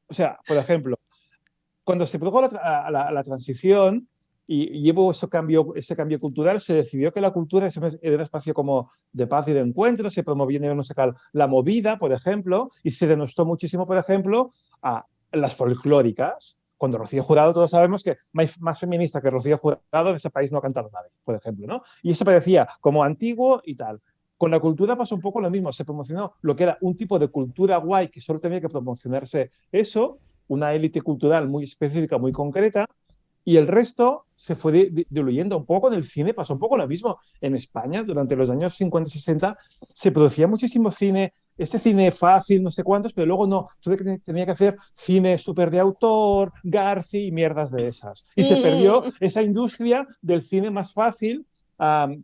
O sea, por ejemplo, cuando se produjo la transición y hubo ese cambio cultural, se decidió que la cultura era un espacio como de paz y de encuentro, se promovía a nivel musical la movida, por ejemplo, y se denostó muchísimo, por ejemplo, a las folclóricas. Cuando Rocío Jurado, todos sabemos que más feminista que Rocío Jurado en ese país no ha cantado nadie, por ejemplo, ¿no? Y eso parecía como antiguo y tal. Con la cultura pasó un poco lo mismo, se promocionó lo que era un tipo de cultura guay que solo tenía que promocionarse eso, una élite cultural muy específica, muy concreta, y el resto se fue diluyendo. Un poco en el cine pasó un poco lo mismo. En España, durante los años 50 y 60, se producía muchísimo cine, ese cine fácil, no sé cuántos, pero luego no, tú tenía que hacer cine súper de autor, Garci y mierdas de esas. Y se perdió esa industria del cine más fácil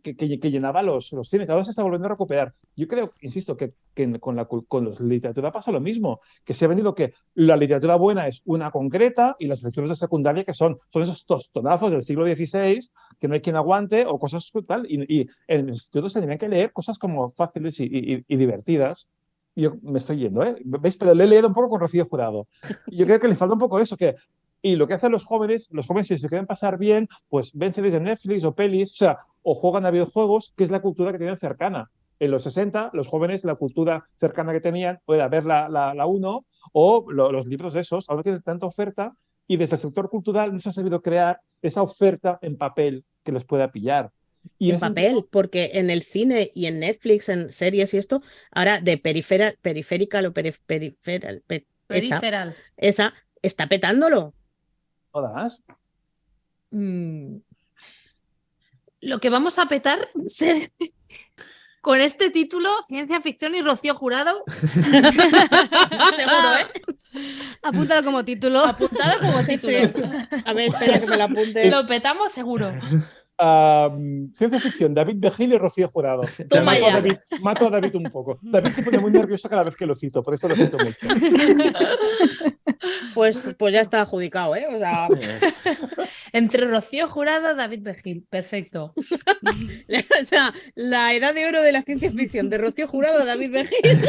que llenaba los cines. Ahora se está volviendo a recuperar. Yo creo, insisto, que con la literatura pasa lo mismo, que se ha vendido que la literatura buena es una concreta y las lecturas de secundaria que son esos tostonazos del siglo XVI que no hay quien aguante o cosas tal. Y en los institutos se tenían que leer cosas como fáciles y divertidas. Yo me estoy yendo, ¿eh? ¿Veis? Pero le he leído un poco con Rocío Jurado. Y yo creo que le falta un poco eso, y lo que hacen los jóvenes si se quieren pasar bien, pues ven series de Netflix o pelis, o sea, o juegan a videojuegos, que es la cultura que tienen cercana. En los 60, los jóvenes, la cultura cercana que tenían era ver la 1 o los libros esos. Ahora tienen tanta oferta y desde el sector cultural no se ha sabido crear esa oferta en papel que les pueda pillar. Y En papel, porque en el cine y en Netflix, en series y esto, ahora de periférica o Peripheral. esa está petándolo. todas. Lo que vamos a petar con este título, Ciencia Ficción y Rocío Jurado. Seguro, ¿eh? Apúntalo como título. Apuntado como Sí, título. sí. A ver, espera que me lo apunte. Lo petamos seguro. Ciencia ficción, David Begil y Rocío Jurado. Toma Mato a ya. mato a David un poco. David se pone muy nervioso cada vez que lo cito, por eso lo cito mucho. Pues ya está adjudicado, ¿eh? O sea, Entre Rocío Jurado, David Begil. Perfecto. o sea, la edad de oro de la ciencia ficción, de Rocío Jurado a David Begil.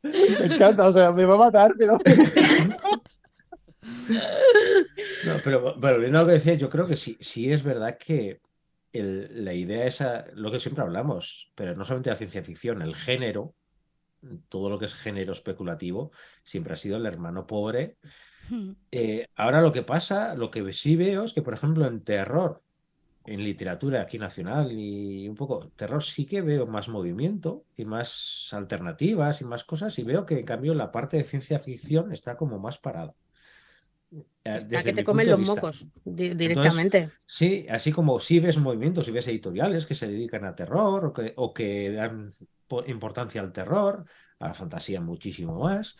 Me encanta, o sea, me va a matar, pero... No, pero volviendo a lo que decía, yo creo que sí es verdad que la idea esa, lo que siempre hablamos, pero no solamente la ciencia ficción, el género, todo lo que es género especulativo, siempre ha sido el hermano pobre. Ahora lo que pasa, lo que sí veo es que, por ejemplo, en terror, en literatura aquí nacional y un poco terror, sí que veo más movimiento y más alternativas y más cosas, y veo que en cambio la parte de ciencia ficción está como más parada. Hasta Desde que te mi comen punto los de vista. mocos directamente. Sí, así como sí ves movimientos y ves editoriales que se dedican a terror o que dan importancia al terror, a la fantasía muchísimo más,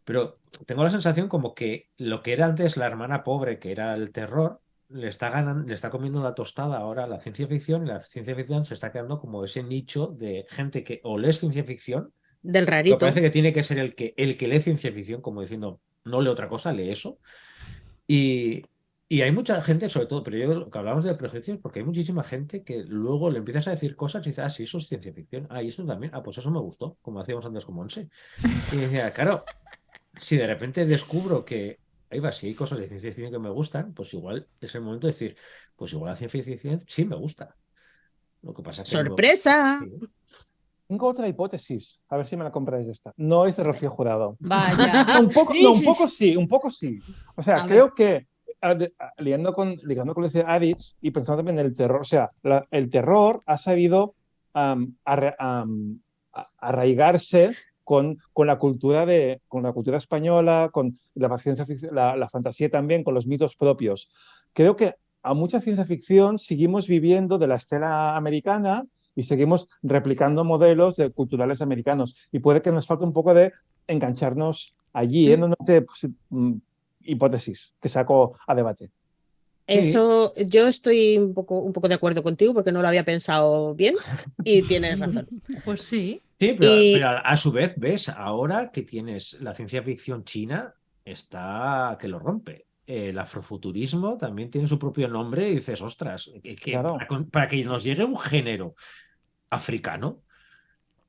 pero tengo la sensación como que lo que era antes la hermana pobre, que era el terror, le está comiendo la tostada ahora a la ciencia ficción, y la ciencia ficción se está quedando como ese nicho de gente que o lee ciencia ficción, Del que rarito. parece que tiene que ser el que lee ciencia ficción, como diciendo, no lee otra cosa, lee eso. Y hay mucha gente, sobre todo, pero yo lo que hablamos de prejuicios, porque hay muchísima gente que luego le empiezas a decir cosas y dices, sí, eso es ciencia ficción. Y eso también, pues eso me gustó, como hacíamos antes con Monse. Y decía, claro, si de repente descubro que ahí va, si hay cosas de ciencia ficción que me gustan, pues igual es el momento de decir, pues igual la ciencia ficción sí me gusta. Lo que pasa es que ¡Sorpresa! Sí. Tengo otra hipótesis, a ver si me la compráis esta. No es de Rocío Jurado. Vaya. Un poco sí, un poco sí. O sea, A creo que ligando con lo que decía Aditz y pensando también en el terror, o sea, el terror ha sabido arraigarse con la cultura española, con la ciencia ficción, la fantasía también, con los mitos propios. Creo que a mucha ciencia ficción seguimos viviendo de la estela americana y seguimos replicando modelos culturales americanos. Y puede que nos falte un poco de engancharnos allí. No sé, hipótesis que saco a debate. Eso, yo estoy un poco de acuerdo contigo porque no lo había pensado bien y tienes razón. Pues sí. Sí, pero a su vez, ves, ahora que tienes la ciencia ficción china, está que lo rompe. El afrofuturismo también tiene su propio nombre y dices, ostras, Claro. para que nos llegue un género africano,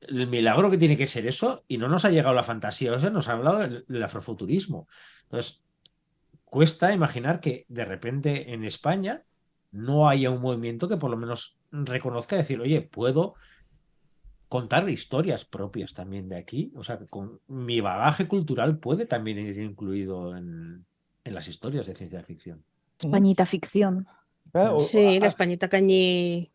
el milagro que tiene que ser eso, y no nos ha llegado la fantasía, o sea, nos ha hablado del afrofuturismo. Entonces, cuesta imaginar que de repente en España no haya un movimiento que por lo menos reconozca decir, oye, puedo contar historias propias también de aquí, o sea, con mi bagaje cultural puede también ir incluido en las historias de ciencia ficción. Españita ficción. Claro, Sí, la Españita Cañí.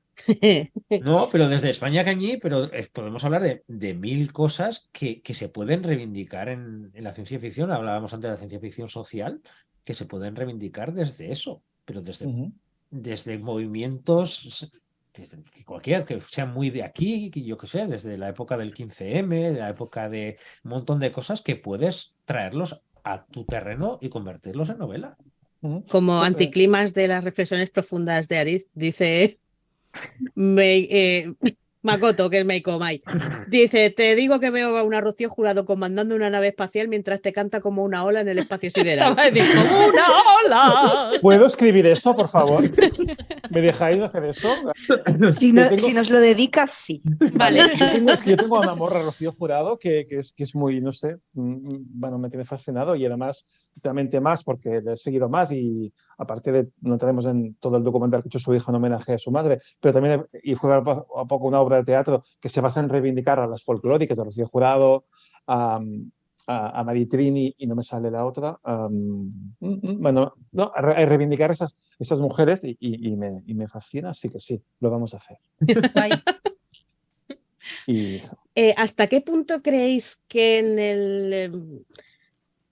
No, pero desde España Cañí, pero podemos hablar de mil cosas que se pueden reivindicar en la ciencia ficción. Hablábamos antes de la ciencia ficción social, que se pueden reivindicar desde eso, pero desde movimientos, desde cualquiera que sea muy de aquí, que yo que sé, desde la época del 15M, de la época de un montón de cosas que puedes traerlos a tu terreno y convertirlos en novela. Como anticlimas de las reflexiones profundas de Ariz, dice Makoto, que es Meiko Mai. Dice, te digo que veo a una Rocío Jurado comandando una nave espacial mientras te canta como una ola en el espacio sideral. ¡Como una ola! ¿Puedo escribir eso, por favor? ¿Me dejáis hacer eso? Si nos lo dedicas, sí. Vale. Es que yo tengo una morra Rocío Jurado que es muy, no sé, bueno, me tiene fascinado y además también más porque le he seguido más y aparte de, no tenemos en todo el documental que ha hecho su hija en homenaje a su madre, pero también y fue a poco una obra de teatro que se basa en reivindicar a las folclóricas de Rocío Jurado, a Maritrini y no me sale la otra, bueno, no, a reivindicar esas mujeres y me fascina, así que sí, lo vamos a hacer. Y ¿Hasta qué punto creéis que en el...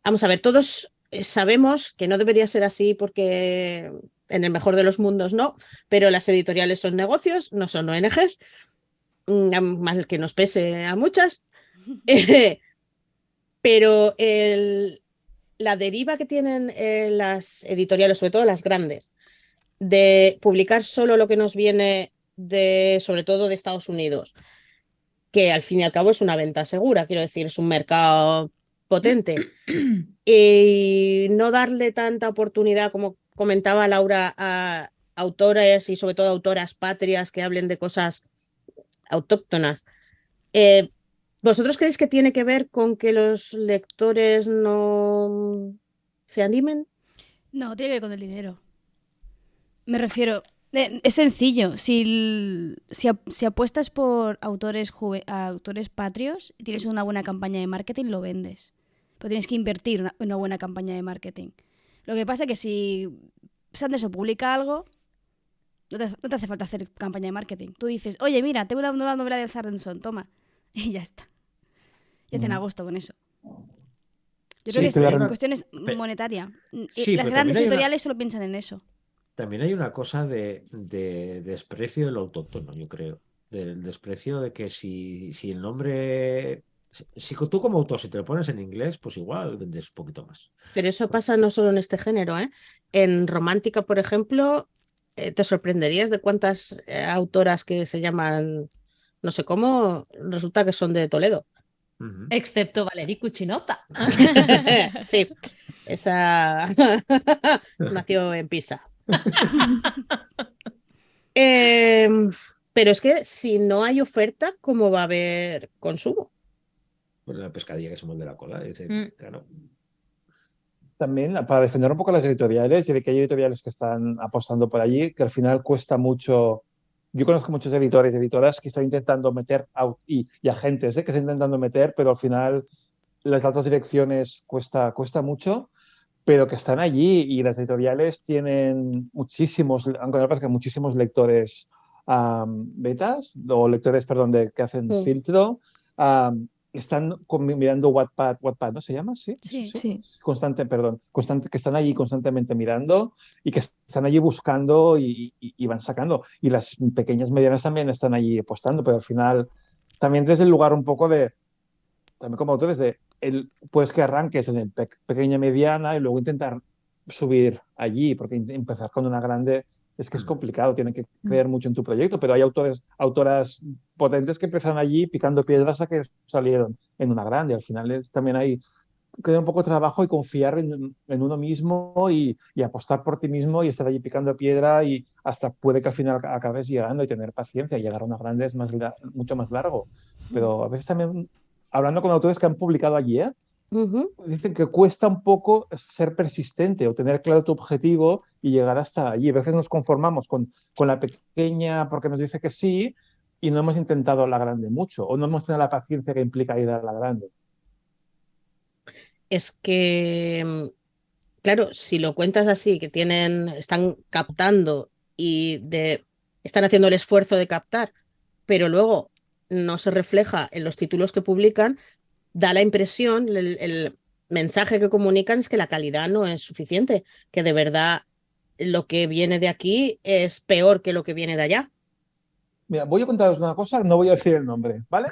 Vamos a ver, todos sabemos que no debería ser así porque en el mejor de los mundos no, pero las editoriales son negocios, no son ONGs, mal que nos pese a muchas. Pero la deriva que tienen las editoriales, sobre todo las grandes, de publicar solo lo que nos viene sobre todo de Estados Unidos, que al fin y al cabo es una venta segura, quiero decir, es un mercado potente, y no darle tanta oportunidad, como comentaba Laura, a autores y sobre todo autoras patrias que hablen de cosas autóctonas. ¿Vosotros creéis que tiene que ver con que los lectores no se animen? No, tiene que ver con el dinero. Me refiero, es sencillo. Si apuestas por autores patrios y tienes una buena campaña de marketing, lo vendes. Pero tienes que invertir una buena campaña de marketing. Lo que pasa es que si Sanderson publica algo, no te hace falta hacer campaña de marketing. Tú dices, oye, mira, tengo una nueva novela de Sanderson, toma. Y ya está. Ya te en agosto con eso. Yo creo que es cuestión monetaria. Sí, las grandes editoriales solo piensan en eso. También hay una cosa de desprecio del autóctono, yo creo. Del desprecio de que si el nombre... Si tú como autor, si te lo pones en inglés, pues igual vendes un poquito más. Pero eso pasa no solo en este género, ¿eh? En romántica, por ejemplo, te sorprenderías de cuántas autoras que se llaman no sé cómo, resulta que son de Toledo. Excepto Valerie Kuchinota. Sí, esa nació en Pisa. Pero es que si no hay oferta, ¿cómo va a haber consumo? Pues la pescadilla que se muerde la cola. Claro. También, para defender un poco las editoriales, y de que hay editoriales que están apostando por allí, que al final cuesta mucho. Yo conozco muchos editores y editoras que están intentando meter, y agentes que están intentando meter, pero al final las altas direcciones cuesta mucho, pero que están allí, y las editoriales tienen muchísimos, aunque me parece que muchísimos lectores betas, o lectores, perdón, que hacen filtro, están mirando Wattpad, ¿no se llama? Sí. Sí. Constante, que están allí constantemente mirando y que están allí buscando y van sacando. Y las pequeñas medianas también están allí apostando, pero al final también desde el lugar un poco también como autores puedes que arranques en el pequeña mediana y luego intentar subir allí, porque empezar con una grande es que es complicado, tienen que creer mucho en tu proyecto, pero hay autoras potentes que empezaron allí picando piedras a que salieron en una grande. Al final también hay que un poco de trabajo y confiar en uno mismo y apostar por ti mismo y estar allí picando piedra, y hasta puede que al final acabes llegando y tener paciencia. Llegar a una grande es mucho más largo. Pero a veces también, hablando con autores que han publicado allí, dicen que cuesta un poco ser persistente o tener claro tu objetivo y llegar hasta allí. A veces nos conformamos con la pequeña porque nos dice que sí y no hemos intentado la grande mucho, o no hemos tenido la paciencia que implica ir a la grande. Es que, claro, si lo cuentas así, que están captando y están haciendo el esfuerzo de captar, pero luego no se refleja en los títulos que publican, da la impresión, el mensaje que comunican es que la calidad no es suficiente, que de verdad lo que viene de aquí es peor que lo que viene de allá. Mira, voy a contaros una cosa, no voy a decir el nombre, ¿vale?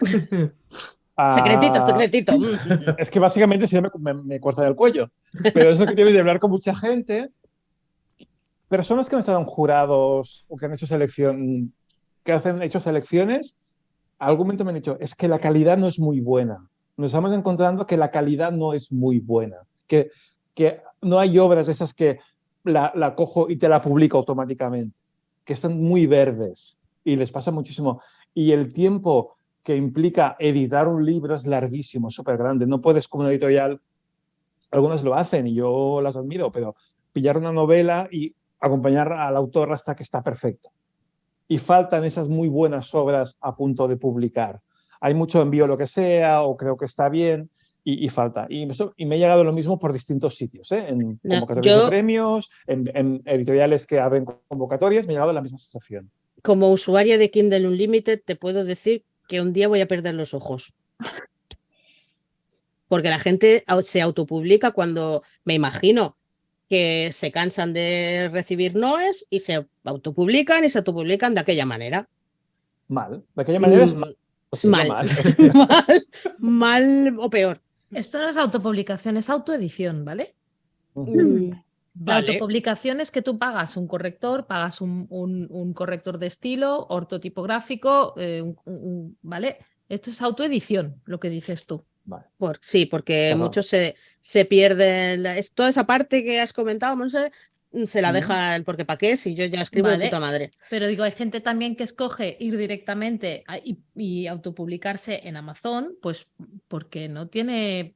Secretito. Es que básicamente si no me cortan el cuello. Pero es lo que tienes de hablar con mucha gente. Personas que han estado en jurados o que han hecho selección, hecho selecciones, a algún momento me han dicho, es que la calidad no es muy buena. Nos estamos encontrando que la calidad no es muy buena. Que no hay obras esas que la cojo y te la publico automáticamente. Que están muy verdes. Y les pasa muchísimo. Y el tiempo que implica editar un libro es larguísimo, súper grande. No puedes, como una editorial, algunas lo hacen y yo las admiro, pero pillar una novela y acompañar al autor hasta que está perfecto. Y faltan esas muy buenas obras a punto de publicar. Hay mucho envío lo que sea, o creo que está bien, y falta. Y me ha llegado lo mismo por distintos sitios, en convocatorias de premios, en editoriales que abren convocatorias, me ha llegado la misma sensación. Como usuaria de Kindle Unlimited te puedo decir que un día voy a perder los ojos. porque la gente se autopublica cuando, me imagino, que se cansan de recibir noes y se autopublican y se autopublican de aquella manera. Mal. De aquella manera es mal. Sí, Mal. mal. Mal o peor. Esto no es autopublicación, es autoedición, ¿vale? La Vale. autopublicación es que tú pagas un corrector, pagas un corrector de estilo, ortotipográfico, ¿vale? Esto es autoedición, lo que dices tú. Vale. Sí, porque Perdón. muchos se pierden. Toda esa parte que has comentado, Monse, se la dejan, porque ¿para qué? Si yo ya escribo de Vale. puta madre. Pero digo, hay gente también que escoge ir directamente y autopublicarse en Amazon, pues porque no quiere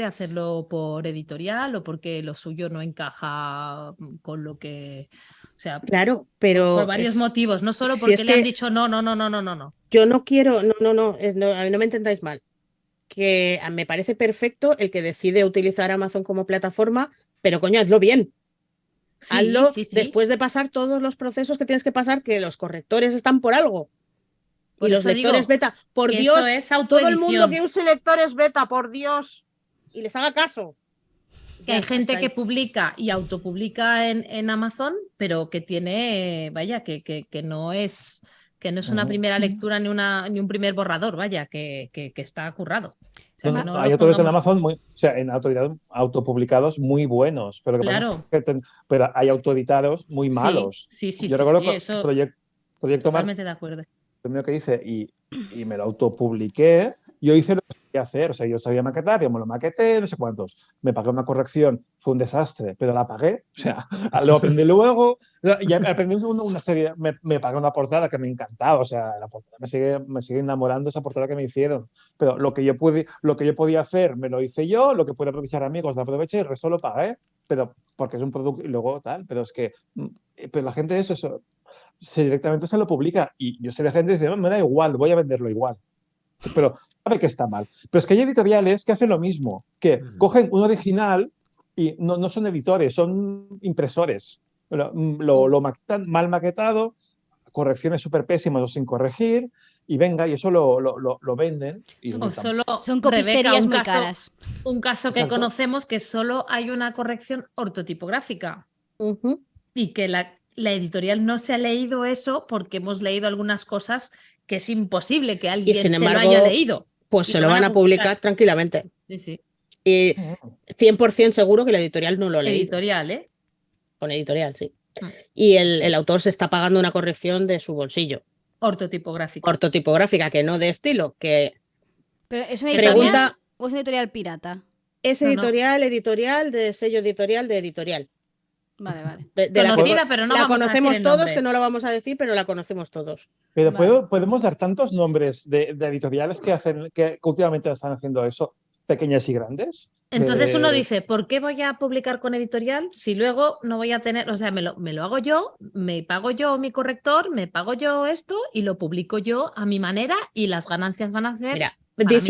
hacerlo por editorial o porque lo suyo no encaja con lo que, o sea, Claro, pero por varios motivos, no solo si porque es le han que dicho no. yo no quiero, no, no me entendáis mal, que me parece perfecto el que decide utilizar Amazon como plataforma, pero coño, hazlo bien. Sí, Hazlo sí. después de pasar todos los procesos que tienes que pasar, que los correctores están por algo. Por Y los eso lectores digo beta, por que Dios, eso es todo el mundo autoedición. que use lectores beta, por Dios, y les haga caso. Que hay gente que publica y autopublica en Amazon, pero que tiene, vaya, que no es una primera lectura ni un primer borrador, vaya, que está currado. O sea, que no Hay lo autores en pongamos- Amazon, o sea, en autopublicados muy buenos, pero lo que Claro. pasa es que pero hay autoeditados muy Sí, malos. sí, Yo recuerdo eso Proyecto Mar, totalmente de acuerdo. primero que hice y me lo autopubliqué, yo hice lo que sabía hacer, o sea, yo sabía maquetar, yo me lo maqueté, no sé cuántos. Me pagué una corrección, fue un desastre, pero la pagué, o sea, lo aprendí luego, y aprendí una serie, me pagué una portada que me encantaba, o sea, la portada me sigue enamorando esa portada que me hicieron, pero lo que yo podía hacer me lo hice yo, lo que pude aprovechar amigos lo aproveché, el resto lo pagué, pero porque es un producto y luego tal, pero es que pero la gente eso directamente se lo publica y yo sé de gente que dice, no, me da igual, voy a venderlo igual. Pero sabe que está mal. Pero es que hay editoriales que hacen lo mismo, que cogen un original y no son editores, son impresores. Lo maquetan mal maquetado, correcciones súper pésimas o sin corregir, y venga, y eso lo venden. Y O solo, Son Rebeca, copisterías un muy caso- caras. Un caso que Exacto. conocemos que solo hay una corrección ortotipográfica Ujú. y que la editorial no se ha leído eso porque hemos leído algunas cosas que es imposible que alguien sin se lo embargo, haya leído. Pues Y se lo van a publicar tranquilamente. Sí, sí. Y 100% seguro que la editorial no lo ha leído. Editorial, ¿eh? Con editorial, sí. Mm. Y el autor se está pagando una corrección de su bolsillo. Ortotipográfica. Ortotipográfica, que no de estilo, que ¿Pero es una Pregunta- editorial o es una editorial pirata? es No, no. editorial, de sello editorial, de editorial. Vale, vale. De la que Conocida, pero no la vamos a conocemos decir el todos, nombre. que no la vamos a decir, pero la conocemos todos. Pero Vale. podemos dar tantos nombres de editoriales que últimamente están haciendo eso, pequeñas y grandes. Entonces uno dice, ¿por qué voy a publicar con editorial si luego no voy a tener, o sea, me lo hago yo, me pago yo mi corrector, me pago yo esto y lo publico yo a mi manera y las ganancias van a ser Mira, para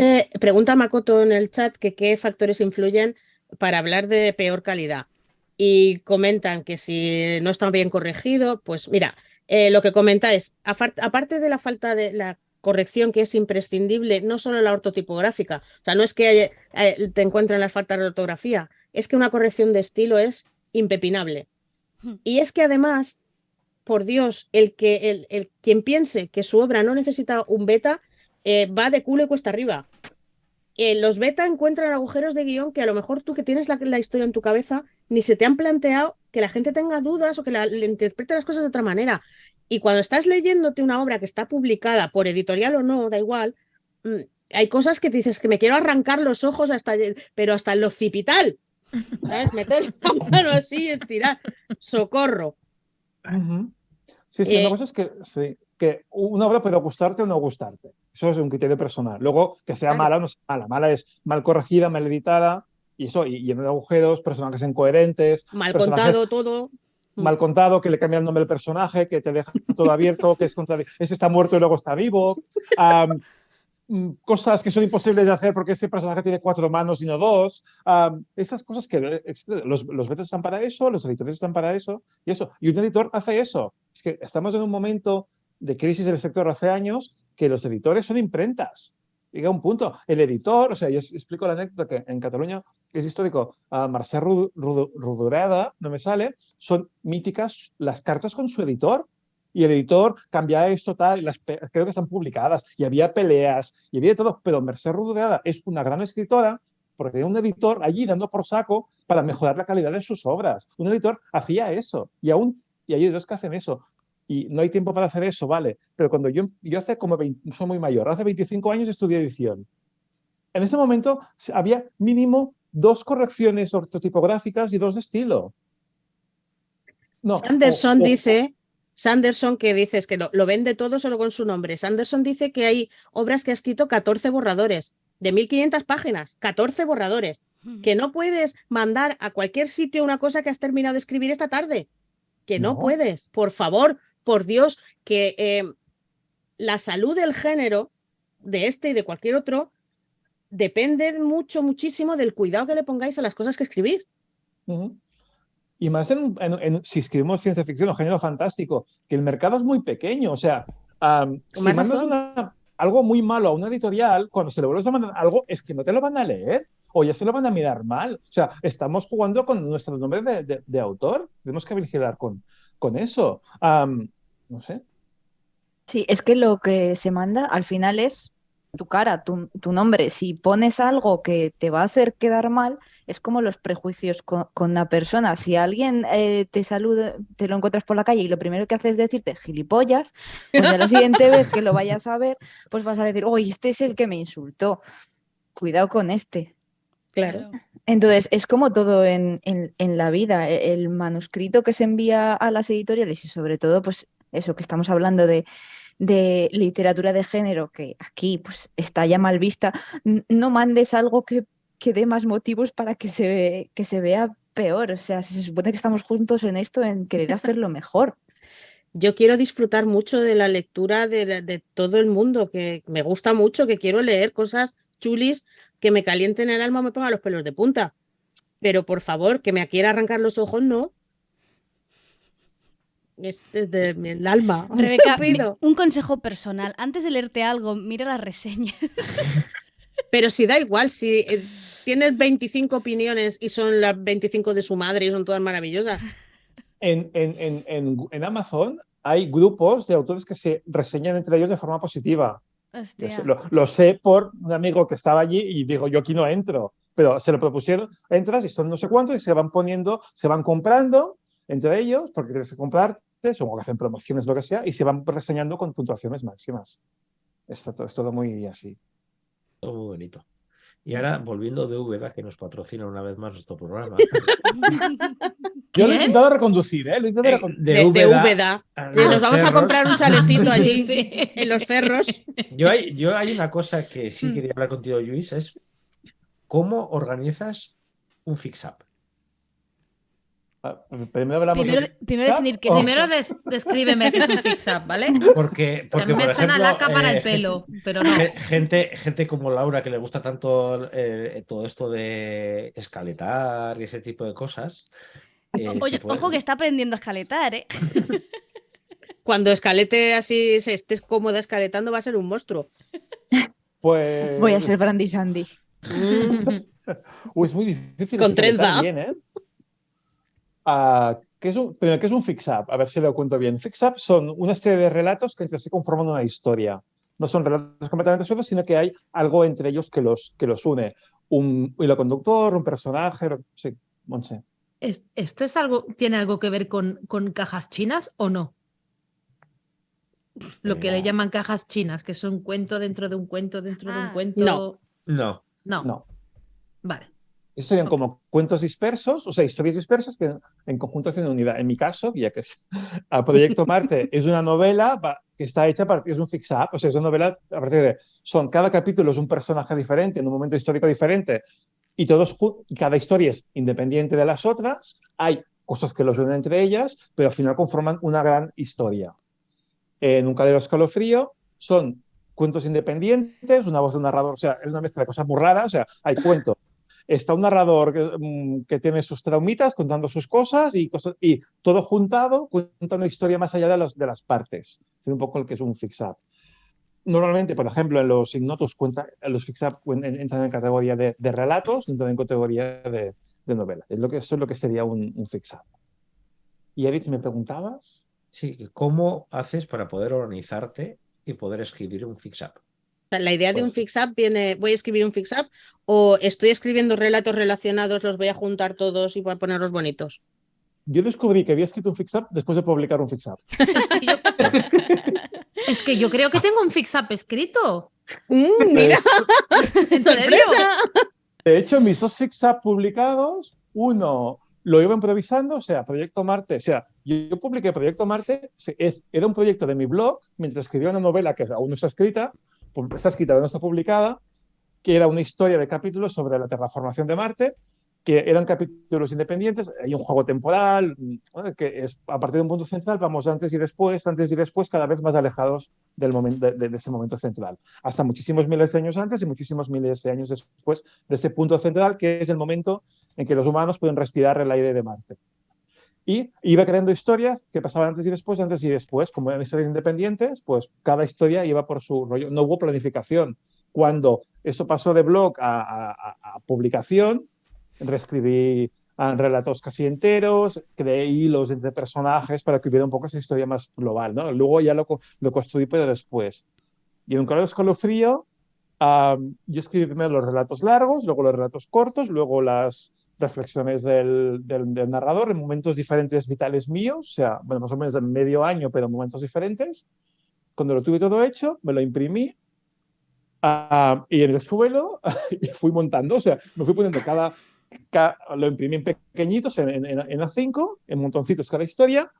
pregunta Makoto en el chat que qué factores influyen para hablar de peor calidad. Y comentan que si no está bien corregido, pues mira, lo que comenta es, aparte de la falta de la corrección que es imprescindible, no solo la ortotipográfica, o sea, no es que te encuentren las faltas de ortografía, es que una corrección de estilo es impepinable. Y es que además, por Dios, quien piense que su obra no necesita un beta, va de culo y cuesta arriba. Los beta encuentran agujeros de guión que a lo mejor tú que tienes la historia en tu cabeza ni se te han planteado, que la gente tenga dudas o que le interprete las cosas de otra manera. Y cuando estás leyéndote una obra que está publicada por editorial o no, da igual, hay cosas que te dices que me quiero arrancar los ojos pero hasta el occipital. ¿Sabes? Meter la mano así y estirar. ¡Socorro! Sí, una cosa es que una obra puede gustarte o no gustarte. Eso es un criterio personal. Luego, que sea Claro. mala o no sea mala. Mala es mal corregida, mal editada, y eso, y lleno de agujeros, personajes incoherentes. Mal personajes contado todo. mal contado, que le cambia el nombre del personaje, que te deja todo abierto, que ese está muerto y luego está vivo. Cosas que son imposibles de hacer porque este personaje tiene 4 manos y no 2. Esas cosas que los betas están para eso, los editores están para eso, y eso. Y un editor hace eso. Es que estamos en un momento de crisis del sector hace años que los editores son imprentas. llega un punto. El editor, o sea, yo explico la anécdota que en Cataluña es histórico, Mercè Rodoreda, no me sale, son míticas las cartas con su editor. Y el editor cambia esto, tal, y creo que están publicadas, y había peleas, y había todo, pero Mercè Rodoreda es una gran escritora porque tenía un editor allí dando por saco para mejorar la calidad de sus obras. Un editor hacía eso, y hay editores que hacen eso. Y no hay tiempo para hacer eso, vale. Pero cuando yo hace como 20, soy muy mayor, hace 25 años estudié edición. En ese momento había mínimo 2 correcciones ortotipográficas y 2 de estilo. No, Sanderson, que dices que lo vende todo solo con su nombre. Sanderson dice que hay obras que ha escrito 14 borradores, de 1500 páginas, 14 borradores, que no puedes mandar a cualquier sitio una cosa que has terminado de escribir esta tarde. Que no puedes, por favor, por Dios, que la salud del género, de este y de cualquier otro, depende muchísimo del cuidado que le pongáis a las cosas que escribís. Y más si escribimos ciencia ficción o género fantástico, que el mercado es muy pequeño. O sea, si mandas algo muy malo a una editorial, cuando se le vuelves a mandar algo, es que no te lo van a leer o ya se lo van a mirar mal. O sea, estamos jugando con nuestro nombre de autor. Tenemos que vigilar con eso. No sé. Sí, es que lo que se manda al final es tu cara, tu nombre. Si pones algo que te va a hacer quedar mal, es como los prejuicios con una persona. Si alguien te saluda, te lo encuentras por la calle y lo primero que hace es decirte gilipollas, pues a la siguiente vez que lo vayas a ver, pues vas a decir, oye, este es el que me insultó. Cuidado con este. Claro. Entonces, es como todo en la vida. El manuscrito que se envía a las editoriales y sobre todo, pues eso que estamos hablando de literatura de género, que aquí pues está ya mal vista, no mandes algo que dé más motivos para que se vea peor. O sea, se supone que estamos juntos en esto, en querer hacerlo mejor. Yo quiero disfrutar mucho de la lectura de todo el mundo, que me gusta mucho, que quiero leer cosas chulis que me calienten el alma o me pongan los pelos de punta. Pero por favor, que me quiera arrancar los ojos, no. Es desde el alma. Rebeca, un consejo personal. Antes de leerte algo, mira las reseñas. Pero si da igual, si tienes 25 opiniones y son las 25 de su madre y son todas maravillosas. En Amazon hay grupos de autores que se reseñan entre ellos de forma positiva. Lo sé por un amigo que estaba allí y digo, yo aquí no entro. Pero se lo propusieron, entras y son no sé cuántos y se van poniendo, se van comprando entre ellos porque tienes que comprarte, o que hacen promociones, lo que sea, y se van reseñando con puntuaciones máximas. Es todo muy así. Todo muy bonito. Y ahora, volviendo de Úbeda, que nos patrocina una vez más nuestro programa. Yo lo he intentado reconducir, ¿eh? De Úbeda. Nos vamos a comprar un chalecito allí, sí, en los Ferros. Yo hay una cosa que sí quería hablar contigo, Lluís, es ¿cómo organizas un fix-up? Primero definir qué es Primero descríbeme qué es un fix-up, ¿vale? Porque a mí me suena laca para el pelo, pero no. Gente como Laura, que le gusta tanto todo esto de escaletar y ese tipo de cosas. Oye, ojo que está aprendiendo a escaletar, ¿eh? Cuando escalete así, se estés cómoda escaletando, va a ser un monstruo. Pues... Voy a ser Brandy Sandy. Es muy difícil. Con trenza. Bien, ¿eh? ¿Qué es un fix-up? A ver si lo cuento bien. Fix-up son una serie de relatos que entre sí conforman una historia. No son relatos completamente sueltos, sino que hay algo entre ellos que los une. Un hilo conductor, un personaje. Sí, Montse. ¿Esto tiene algo que ver con cajas chinas o no? Lo que le llaman cajas chinas, que son cuento dentro de un cuento dentro de un cuento. No. Vale. Estos serían como cuentos dispersos, o sea, historias dispersas que en conjunto hacen unidad. En mi caso, ya que es Proyecto Marte, es una novela que está hecha es un fix-up, o sea, es una novela a partir de... Cada capítulo es un personaje diferente, en un momento histórico diferente, y cada historia es independiente de las otras, hay cosas que los unen entre ellas, pero al final conforman una gran historia. En Un calero escalofrío son cuentos independientes, una voz de un narrador, o sea, es una mezcla de cosas muy raras, o sea, hay cuentos. Está un narrador que tiene sus traumitas contando sus cosas y todo juntado cuenta una historia más allá de las partes. Es un poco el que es un fix-up. Normalmente, por ejemplo, en los ignotus los fix-up entran en categoría de relatos, entran en categoría de novela. Eso es lo que sería un fix-up. Y Edith, ¿me preguntabas? Sí, ¿cómo haces para poder organizarte y poder escribir un fix-up? La idea de un Pues- fix-up viene, voy a escribir un fix-up o estoy escribiendo relatos relacionados, los voy a juntar todos y voy a ponerlos bonitos. Yo descubrí que había escrito un fix-up después de publicar un fix-up. Es que yo creo que tengo un fix-up escrito. Mira, ¿En serio? sorpresa. De hecho, mis 2 fix-up publicados, uno lo iba improvisando, o sea, Proyecto Marte, o sea, yo publiqué Proyecto Marte, era un proyecto de mi blog, mientras escribía una novela que aún no está escrita, pero no está publicada, que era una historia de capítulos sobre la terraformación de Marte, que eran capítulos independientes, hay un juego temporal, que es a partir de un punto central, vamos antes y después, cada vez más alejados del momento, de ese momento central, hasta muchísimos miles de años antes y muchísimos miles de años después de ese punto central, que es el momento en que los humanos pueden respirar el aire de Marte. Y iba creando historias que pasaban antes y después, como eran historias independientes, pues cada historia iba por su rollo, no hubo planificación. Cuando eso pasó de blog a publicación, reescribí relatos casi enteros, creé hilos entre personajes para que hubiera un poco esa historia más global, ¿no? Luego ya lo construí, pero después. Y en un calor escalofrío, yo escribí primero los relatos largos, luego los relatos cortos, luego las reflexiones del narrador en momentos diferentes vitales míos, o sea, bueno, más o menos en medio año, pero en momentos diferentes. Cuando lo tuve todo hecho, me lo imprimí y en el suelo y fui montando, o sea, me fui poniendo lo imprimí en pequeñitos, en A5, en montoncitos cada historia,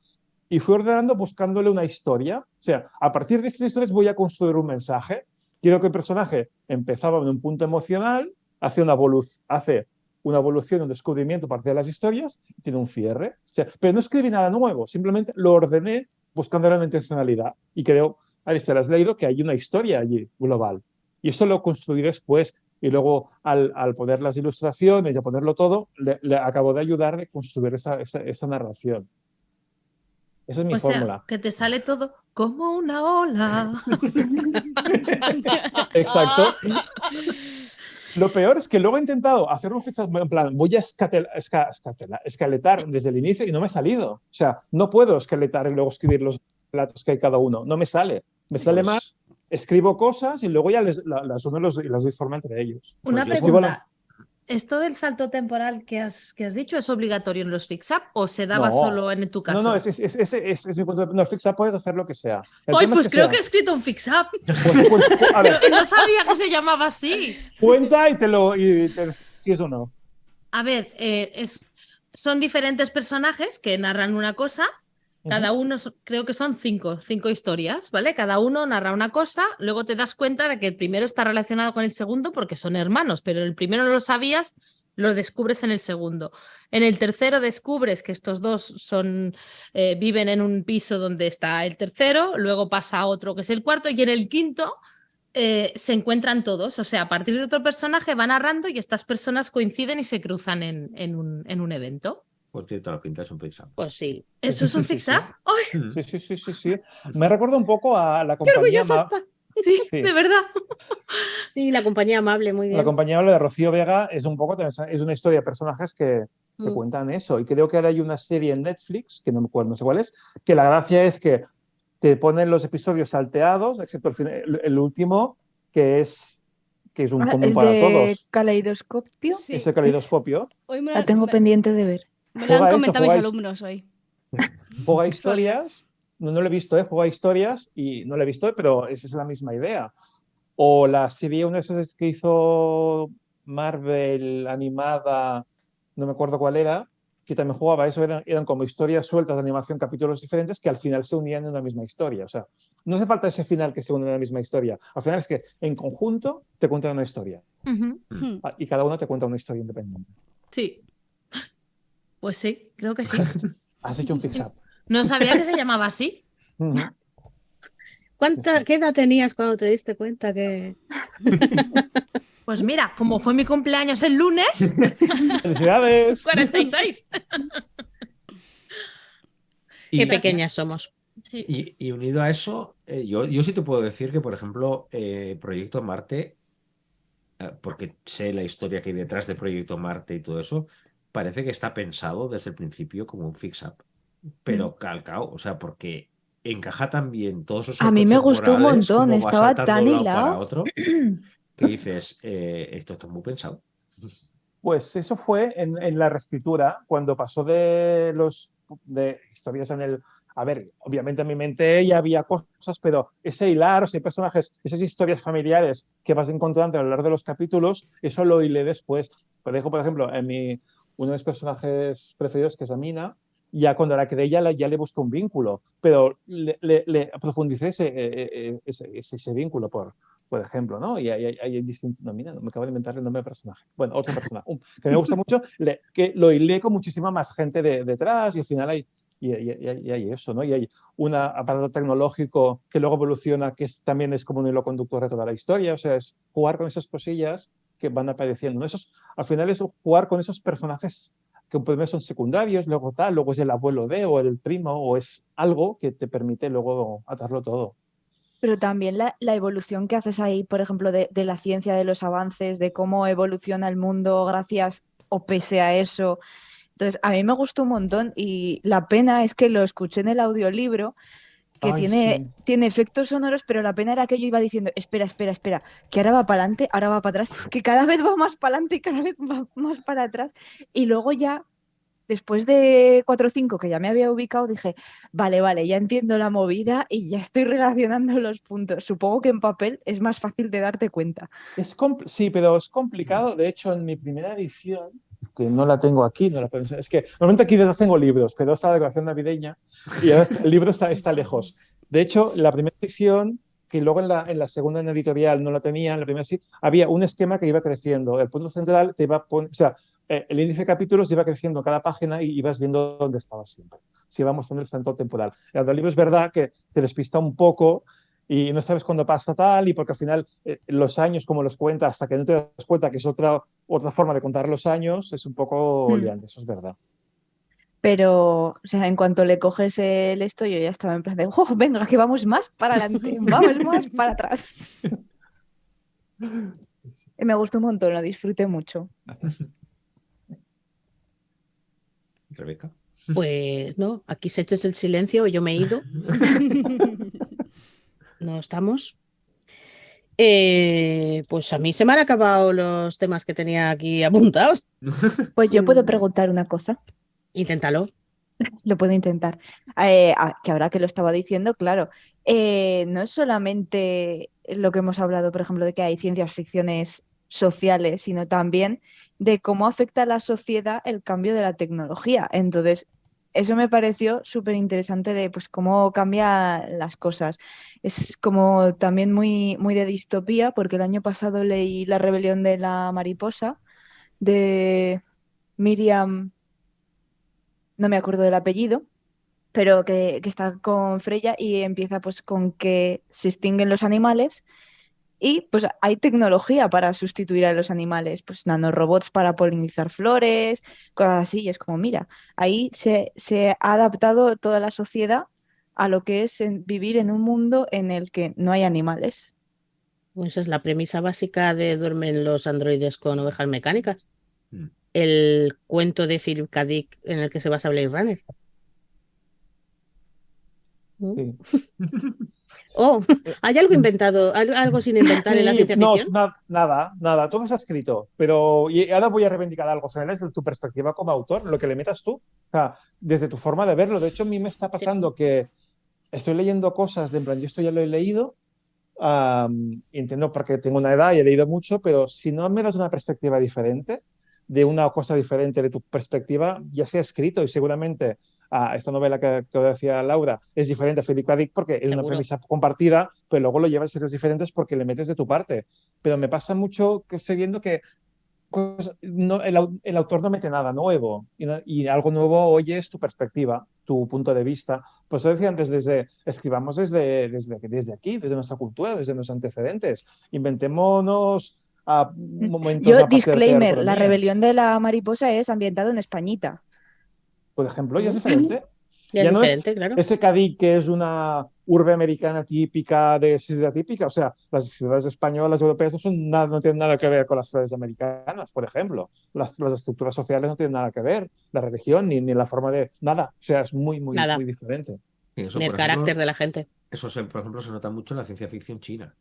y fui ordenando buscándole una historia. O sea, a partir de estas historias voy a construir un mensaje. Quiero que el personaje empezaba en un punto emocional, hace una evolución, un descubrimiento a partir de las historias, y tiene un cierre. O sea, pero no escribí nada nuevo, simplemente lo ordené buscándole una intencionalidad. Y creo, ahí te has leído, que hay una historia allí global. Y eso lo construí después. Y luego, al poner las ilustraciones y a ponerlo todo, le acabo de ayudar a construir esa narración. Esa es mi fórmula. Que te sale todo como una ola. Exacto. Lo peor es que luego he intentado hacer un fix-up, en plan, voy a escaletar desde el inicio y no me ha salido. O sea, no puedo escaletar y luego escribir los relatos que hay cada uno. No me sale. Me sale más. Escribo cosas y luego ya las uno y las doy forma entre ellos. Una Pues pregunta. ¿Esto del salto temporal que has dicho es obligatorio en los fix-up o se daba solo en tu caso? No, es mi punto de vista. No, el fix-up puedes hacer lo que sea. ¡Ay, pues creo que he escrito un fix-up! A ver, No sabía que se llamaba así. cuenta y si es o no. A ver, son diferentes personajes que narran una cosa. Cada uno, creo que son cinco historias, ¿vale? Cada uno narra una cosa, luego te das cuenta de que el primero está relacionado con el segundo porque son hermanos, pero el primero no lo sabías, lo descubres en el segundo. En el tercero descubres que estos dos viven en un piso donde está el tercero, luego pasa a otro que es el cuarto, y en el quinto se encuentran todos. O sea, a partir de otro personaje va narrando y estas personas coinciden y se cruzan en un evento. Pues tiene toda la pinta, es un fix-up. Pues sí. ¿Eso es un fix-up? Sí. Me recuerda un poco a la compañía. ¡Qué orgullosa está! Sí, de verdad. Sí, la compañía amable, muy bien. La compañía amable de Rocío Vega es un poco, es una historia de personajes que cuentan eso. Y creo que ahora hay una serie en Netflix, que no me acuerdo, no sé cuál es, que la gracia es que te ponen los episodios salteados, excepto el último, que es un común para todos. Caleidoscopio. Sí. Ese caleidoscopio. Hoy La tengo pendiente de ver. Me lo han Juega comentado mis juega alumnos hoy. Juega historias, no lo he visto, juega historias y no lo he visto, pero esa es la misma idea. O la serie, una de esas que hizo Marvel animada, no me acuerdo cuál era, que también jugaba eso, eran como historias sueltas de animación, capítulos diferentes que al final se unían en una misma historia. O sea, no hace falta ese final que se une en la misma historia. Al final es que en conjunto te cuentan una historia. Y cada uno te cuenta una historia independiente. Sí. Pues sí, creo que sí. Has hecho un fix-up. No sabía que se llamaba así. ¿Qué edad tenías cuando te diste cuenta que...? Pues mira, como fue mi cumpleaños el lunes... ¡Felicidades! 46. Qué pequeñas somos. Sí. Y unido a eso, yo sí te puedo decir que, por ejemplo, Proyecto Marte, porque sé la historia que hay detrás de Proyecto Marte y todo eso, parece que está pensado desde el principio como un fix-up, pero calcao, o sea, porque encaja tan bien todos esos A mí saltos me gustó un temporales, montón, como va estaba saltando de tan un lado para hilado. otro, que dices, esto está muy pensado. Pues eso fue en la reescritura, cuando pasó de historias en el... A ver, obviamente en mi mente ya había cosas, pero ese hilar, o sea, personajes, esas historias familiares que vas encontrando a lo largo de los capítulos, eso lo hilé después. Por ejemplo, uno de mis personajes preferidos, que es Amina, ya cuando la creé ya le busqué un vínculo, pero le profundicé ese vínculo por ejemplo, ¿no? Y hay distintos. No, mira, me acabo de inventar el nombre del personaje. Bueno, otro personaje que me gusta mucho, que lo hilé con muchísima más gente detrás y al final hay eso, ¿no? Y hay un aparato tecnológico que luego evoluciona, también es como un hilo conductor de toda la historia. O sea, es jugar con esas cosillas que van apareciendo, ¿no? Al final es jugar con esos personajes que primero son secundarios, luego es el abuelo de o el primo o es algo que te permite luego atarlo todo. Pero también la evolución que haces ahí, por ejemplo, de la ciencia, de los avances, de cómo evoluciona el mundo gracias o pese a eso. Entonces, a mí me gustó un montón y la pena es que lo escuché en el audiolibro, que Ay, tiene, sí. tiene efectos sonoros, pero la pena era que yo iba diciendo, espera, espera, espera, que ahora va para adelante, ahora va para atrás, que cada vez va más para adelante y cada vez va más para atrás. Y luego ya después de 4 o 5 que ya me había ubicado, dije, vale, vale, ya entiendo la movida y ya estoy relacionando los puntos. Supongo que en papel es más fácil de darte cuenta. Sí, pero es complicado. De hecho, en mi primera edición, que no la tengo aquí, no la puedo enseñar, es que normalmente aquí detrás tengo libros, pero esta decoración navideña y ahora el libro está lejos. De hecho, la primera edición, que luego en la segunda en editorial no la tenía, en la primera sí, había un esquema que iba creciendo. El punto central te iba a poner, o sea, el índice de capítulos iba creciendo cada página y ibas viendo dónde estaba siempre. Se iba mostrando el salto temporal. El libro es verdad que te despista un poco y no sabes cuándo pasa tal, y porque al final los años, como los cuenta, hasta que no te das cuenta que es otra forma de contar los años, es un poco liante, eso es verdad. Pero, o sea, en cuanto le coges el esto, yo ya estaba en plan de, oh, venga, que vamos más para adelante, vamos más para atrás. Y me gustó un montón, lo disfruté mucho. Rebeca. Pues no, aquí se ha hecho el silencio, yo me he ido. No estamos. Pues a mí se me han acabado los temas que tenía aquí apuntados. Pues yo puedo preguntar una cosa, Inténtalo. lo puedo intentar. Que ahora que lo estaba diciendo, claro, no es solamente lo que hemos hablado, por ejemplo, de que hay ciencias ficciones sociales, sino también de cómo afecta a la sociedad el cambio de la tecnología. Entonces, eso me pareció súper interesante de pues cómo cambian las cosas. Es como también muy, muy de distopía, porque el año pasado leí La rebelión de la mariposa de Miriam, no me acuerdo del apellido, pero que está con Freya y empieza pues con que se extinguen los animales y pues hay tecnología para sustituir a los animales, pues nanorobots para polinizar flores, cosas así, y es como, mira, ahí se ha adaptado toda la sociedad a lo que es vivir en un mundo en el que no hay animales. Pues esa es la premisa básica de Duermen los androides con ovejas mecánicas. Mm. El cuento de Philip K. Dick en el que se basa Blade Runner. Sí. Oh, ¿hay algo inventado, algo sin inventar en la Sí, ciencia no, ficción? nada, todo se ha escrito, pero y ahora voy a reivindicar algo, Fernanda, desde tu perspectiva como autor, lo que le metas tú, o sea, desde tu forma de verlo. De hecho, a mí me está pasando que estoy leyendo cosas de en plan, yo esto ya lo he leído, y entiendo porque tengo una edad y he leído mucho, pero si no me das una perspectiva diferente, de una cosa diferente de tu perspectiva, ya se ha escrito y seguramente esta novela que decía Laura es diferente a Philip K. Dick porque es una Seguro. premisa compartida, pero luego lo llevas a sitios diferentes porque le metes de tu parte. Pero me pasa mucho que estoy viendo que el autor no mete nada nuevo y algo nuevo hoy es tu perspectiva, tu punto de vista. Pues eso decía antes, escribamos desde aquí, desde nuestra cultura, desde nuestros antecedentes. Inventémonos momentos Yo, aparte de crear disclaimer, La autonomías. rebelión de la mariposa es ambientado en Españita. Por ejemplo, ¿y es diferente? Ya Ya es no es diferente, claro. ese Cádiz que es una urbe americana típica de ciudad típica. O sea, las ciudades españolas, europeas no tienen nada que ver con las ciudades americanas, por ejemplo. Las estructuras sociales no tienen nada que ver, la religión ni la forma de nada. O sea, es muy, muy, muy Nada, diferente. Y eso, ni el por carácter ejemplo, de la gente. por ejemplo, se nota mucho en la ciencia ficción china.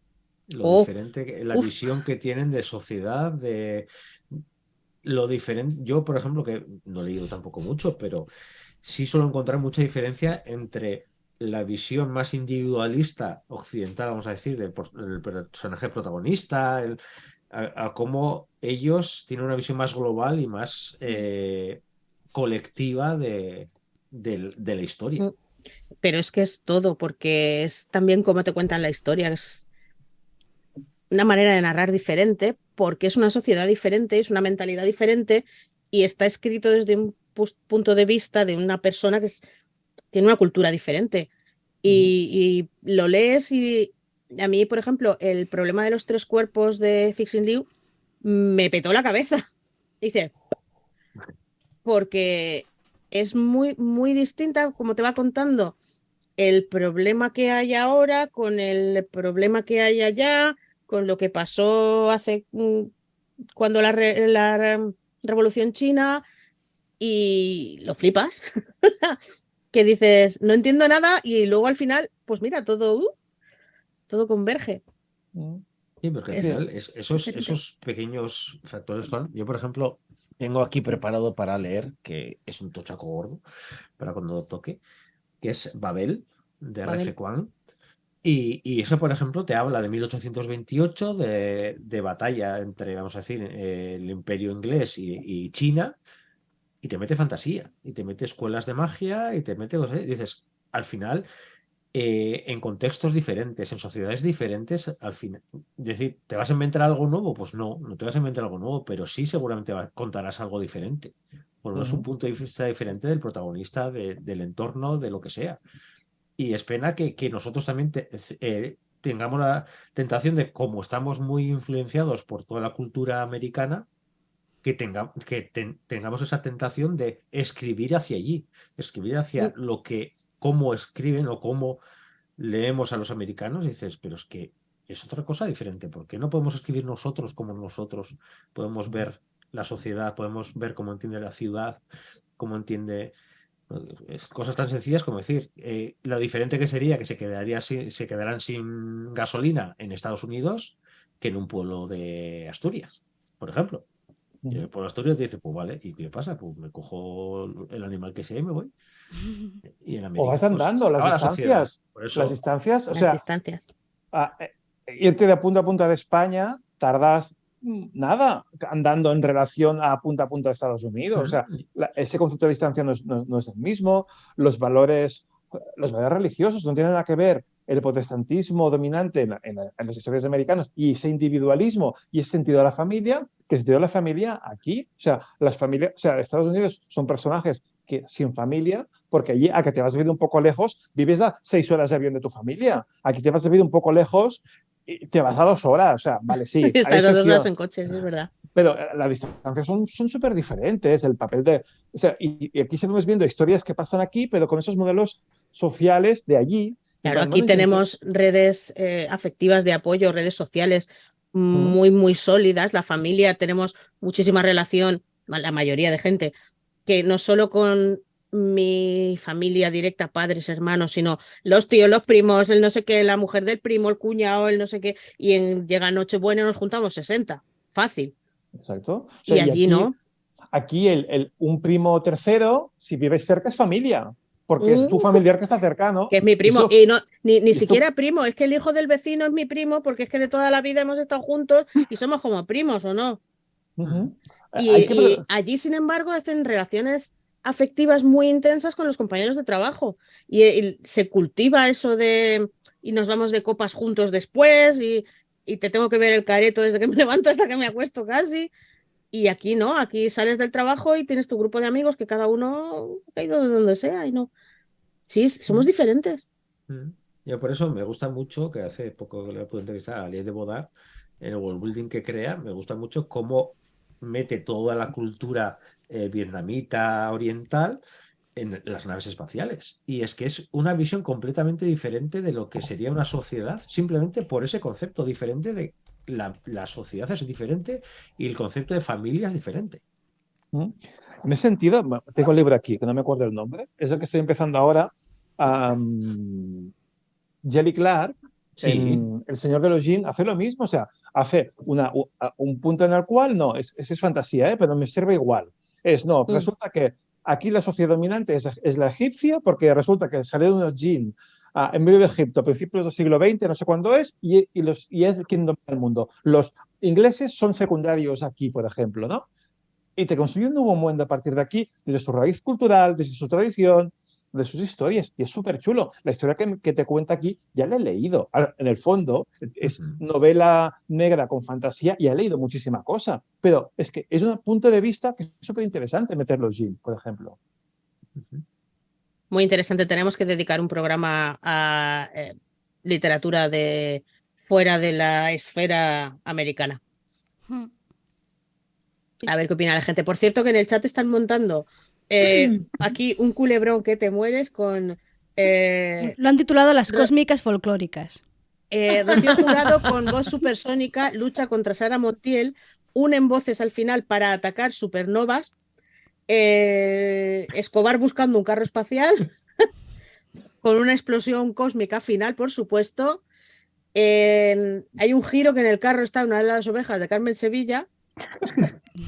Lo Oh, diferente, la uf, visión que tienen de sociedad, de lo diferente. Yo, por ejemplo, que no he leído tampoco mucho, pero sí suelo encontrar mucha diferencia entre la visión más individualista occidental, vamos a decir, del personaje protagonista, a cómo ellos tienen una visión más global y más colectiva de la historia. mm, pero es que es todo, porque es también cómo te cuentan la historia, es una manera de narrar diferente, porque es una sociedad diferente, es una mentalidad diferente y está escrito desde un punto de vista de una persona tiene una cultura diferente. Y lo lees y a mí, por ejemplo, el problema de los tres cuerpos de Cixin Liu me petó la cabeza. Dice, porque es muy, muy distinta como te va contando el problema que hay ahora con el problema que hay allá, con lo que pasó hace cuando la Revolución China y lo flipas, que dices, no entiendo nada y luego al final, pues mira, todo converge. Sí, porque al Es final diferente. esos pequeños factores son. Yo, por ejemplo, tengo aquí preparado para leer, que es un tochaco gordo, para cuando toque, que es Babel, de R.F. Babel. Kuang. Y eso, por ejemplo, te habla de 1828, de batalla entre, vamos a decir, el imperio inglés y China, y te mete fantasía, y te mete escuelas de magia, y te mete, y dices, al final, en contextos diferentes, en sociedades diferentes, al final, decir, ¿te vas a inventar algo nuevo? Pues no, no te vas a inventar algo nuevo, pero sí seguramente contarás algo diferente. Por lo menos un punto de vista diferente del protagonista, del entorno, de lo que sea. Y es pena que nosotros también tengamos la tentación de, como estamos muy influenciados por toda la cultura americana, tengamos esa tentación de escribir hacia allí, escribir hacia cómo escriben o cómo leemos a los americanos y dices, pero es que es otra cosa diferente. ¿Por qué no podemos escribir nosotros como nosotros? Podemos ver la sociedad, podemos ver cómo entiende la ciudad, cómo entiende cosas tan sencillas como decir, lo diferente que sería que se quedarán sin gasolina en Estados Unidos que en un pueblo de Asturias, por ejemplo. Y el pueblo de Asturias te dice, pues vale, ¿y qué pasa? Pues me cojo el animal que sea y me voy. Y en O América, vas pues, andando, se las acaba la sociedad. distancias. Por Las eso, distancias, o Las sea, distancias. irte de punta a punta de España, tardas nada andando en relación a punta de Estados Unidos. O sea, ese concepto de distancia no es el mismo. Los valores religiosos no tienen nada que ver. El protestantismo dominante en las historias americanas y ese individualismo y ese sentido de la familia, que el sentido de la familia aquí, o sea, las familias, o sea, Estados Unidos son personajes que sin familia, porque allí a que te vas a vivir un poco lejos, vives a 6 horas de avión de tu familia. Aquí te vas a vivir un poco lejos y te vas a 2 horas. O sea, vale, sí, hay Estás a 2 horas excepción. en coche, sí, es verdad. Pero las distancias son súper diferentes. El papel de. O sea, y aquí seguimos viendo historias que pasan aquí, pero con esos modelos sociales de allí. Claro, aquí tenemos redes afectivas de apoyo, redes sociales muy, muy sólidas. La familia, tenemos muchísima relación, la mayoría de gente, que no solo con mi familia directa, padres, hermanos, sino los tíos, los primos, el no sé qué, la mujer del primo, el cuñado, el no sé qué, y llega Nochebuena y nos juntamos 60. Fácil. Exacto. O sea, Y allí aquí, no. aquí un primo tercero, si vives cerca, es familia, porque es tu familiar que está cercano. Que es mi primo. Eso, y no, ni y siquiera primo, es que el hijo del vecino es mi primo, porque es que de toda la vida hemos estado juntos y somos como primos, ¿o no? Y allí, sin embargo, hacen relaciones afectivas muy intensas con los compañeros de trabajo. Y se cultiva eso de. Y nos vamos de copas juntos después, y te tengo que ver el careto desde que me levanto hasta que me acuesto casi. Y aquí no, aquí sales del trabajo y tienes tu grupo de amigos que cada uno ha ido de donde sea y no. Sí, somos diferentes. Yo por eso me gusta mucho, que hace poco que le pude entrevistar a Aliette de Bodar, en el world building que crea, me gusta mucho cómo mete toda la cultura vietnamita oriental en las naves espaciales. Y es que es una visión completamente diferente de lo que sería una sociedad, simplemente por ese concepto diferente de la sociedad es diferente y el concepto de familia es diferente. En ese sentido, tengo el libro aquí, que no me acuerdo el nombre, es el que estoy empezando ahora. Jelly Clark, Sí. en El Señor de los Jin, hace lo mismo, o sea, hace un punto en el cual, no, es fantasía, pero me sirve igual. Resulta que aquí la sociedad dominante es la egipcia, porque resulta que salieron unos Jin en medio de Egipto a principios del siglo XX, no sé cuándo es, y es quien domina el mundo. Los ingleses son secundarios aquí, por ejemplo, ¿no? Y te construyen un nuevo mundo a partir de aquí, desde su raíz cultural, desde su tradición, de sus historias. Y es súper chulo. La historia que te cuenta aquí ya la he leído. En el fondo es novela negra con fantasía y he leído muchísima cosa. Pero es que es un punto de vista que es súper interesante meter los Jin, por ejemplo. Muy interesante. Tenemos que dedicar un programa a literatura de fuera de la esfera americana. A ver qué opina la gente. Por cierto, que en el chat están montando aquí un culebrón que te mueres con... Lo han titulado Las cósmicas folclóricas. Rocío Jurado con voz supersónica lucha contra Sara Montiel, unen voces al final para atacar supernovas. Escobar buscando un carro espacial con una explosión cósmica final, por supuesto. Hay un giro que en el carro está una de las ovejas de Carmen Sevilla,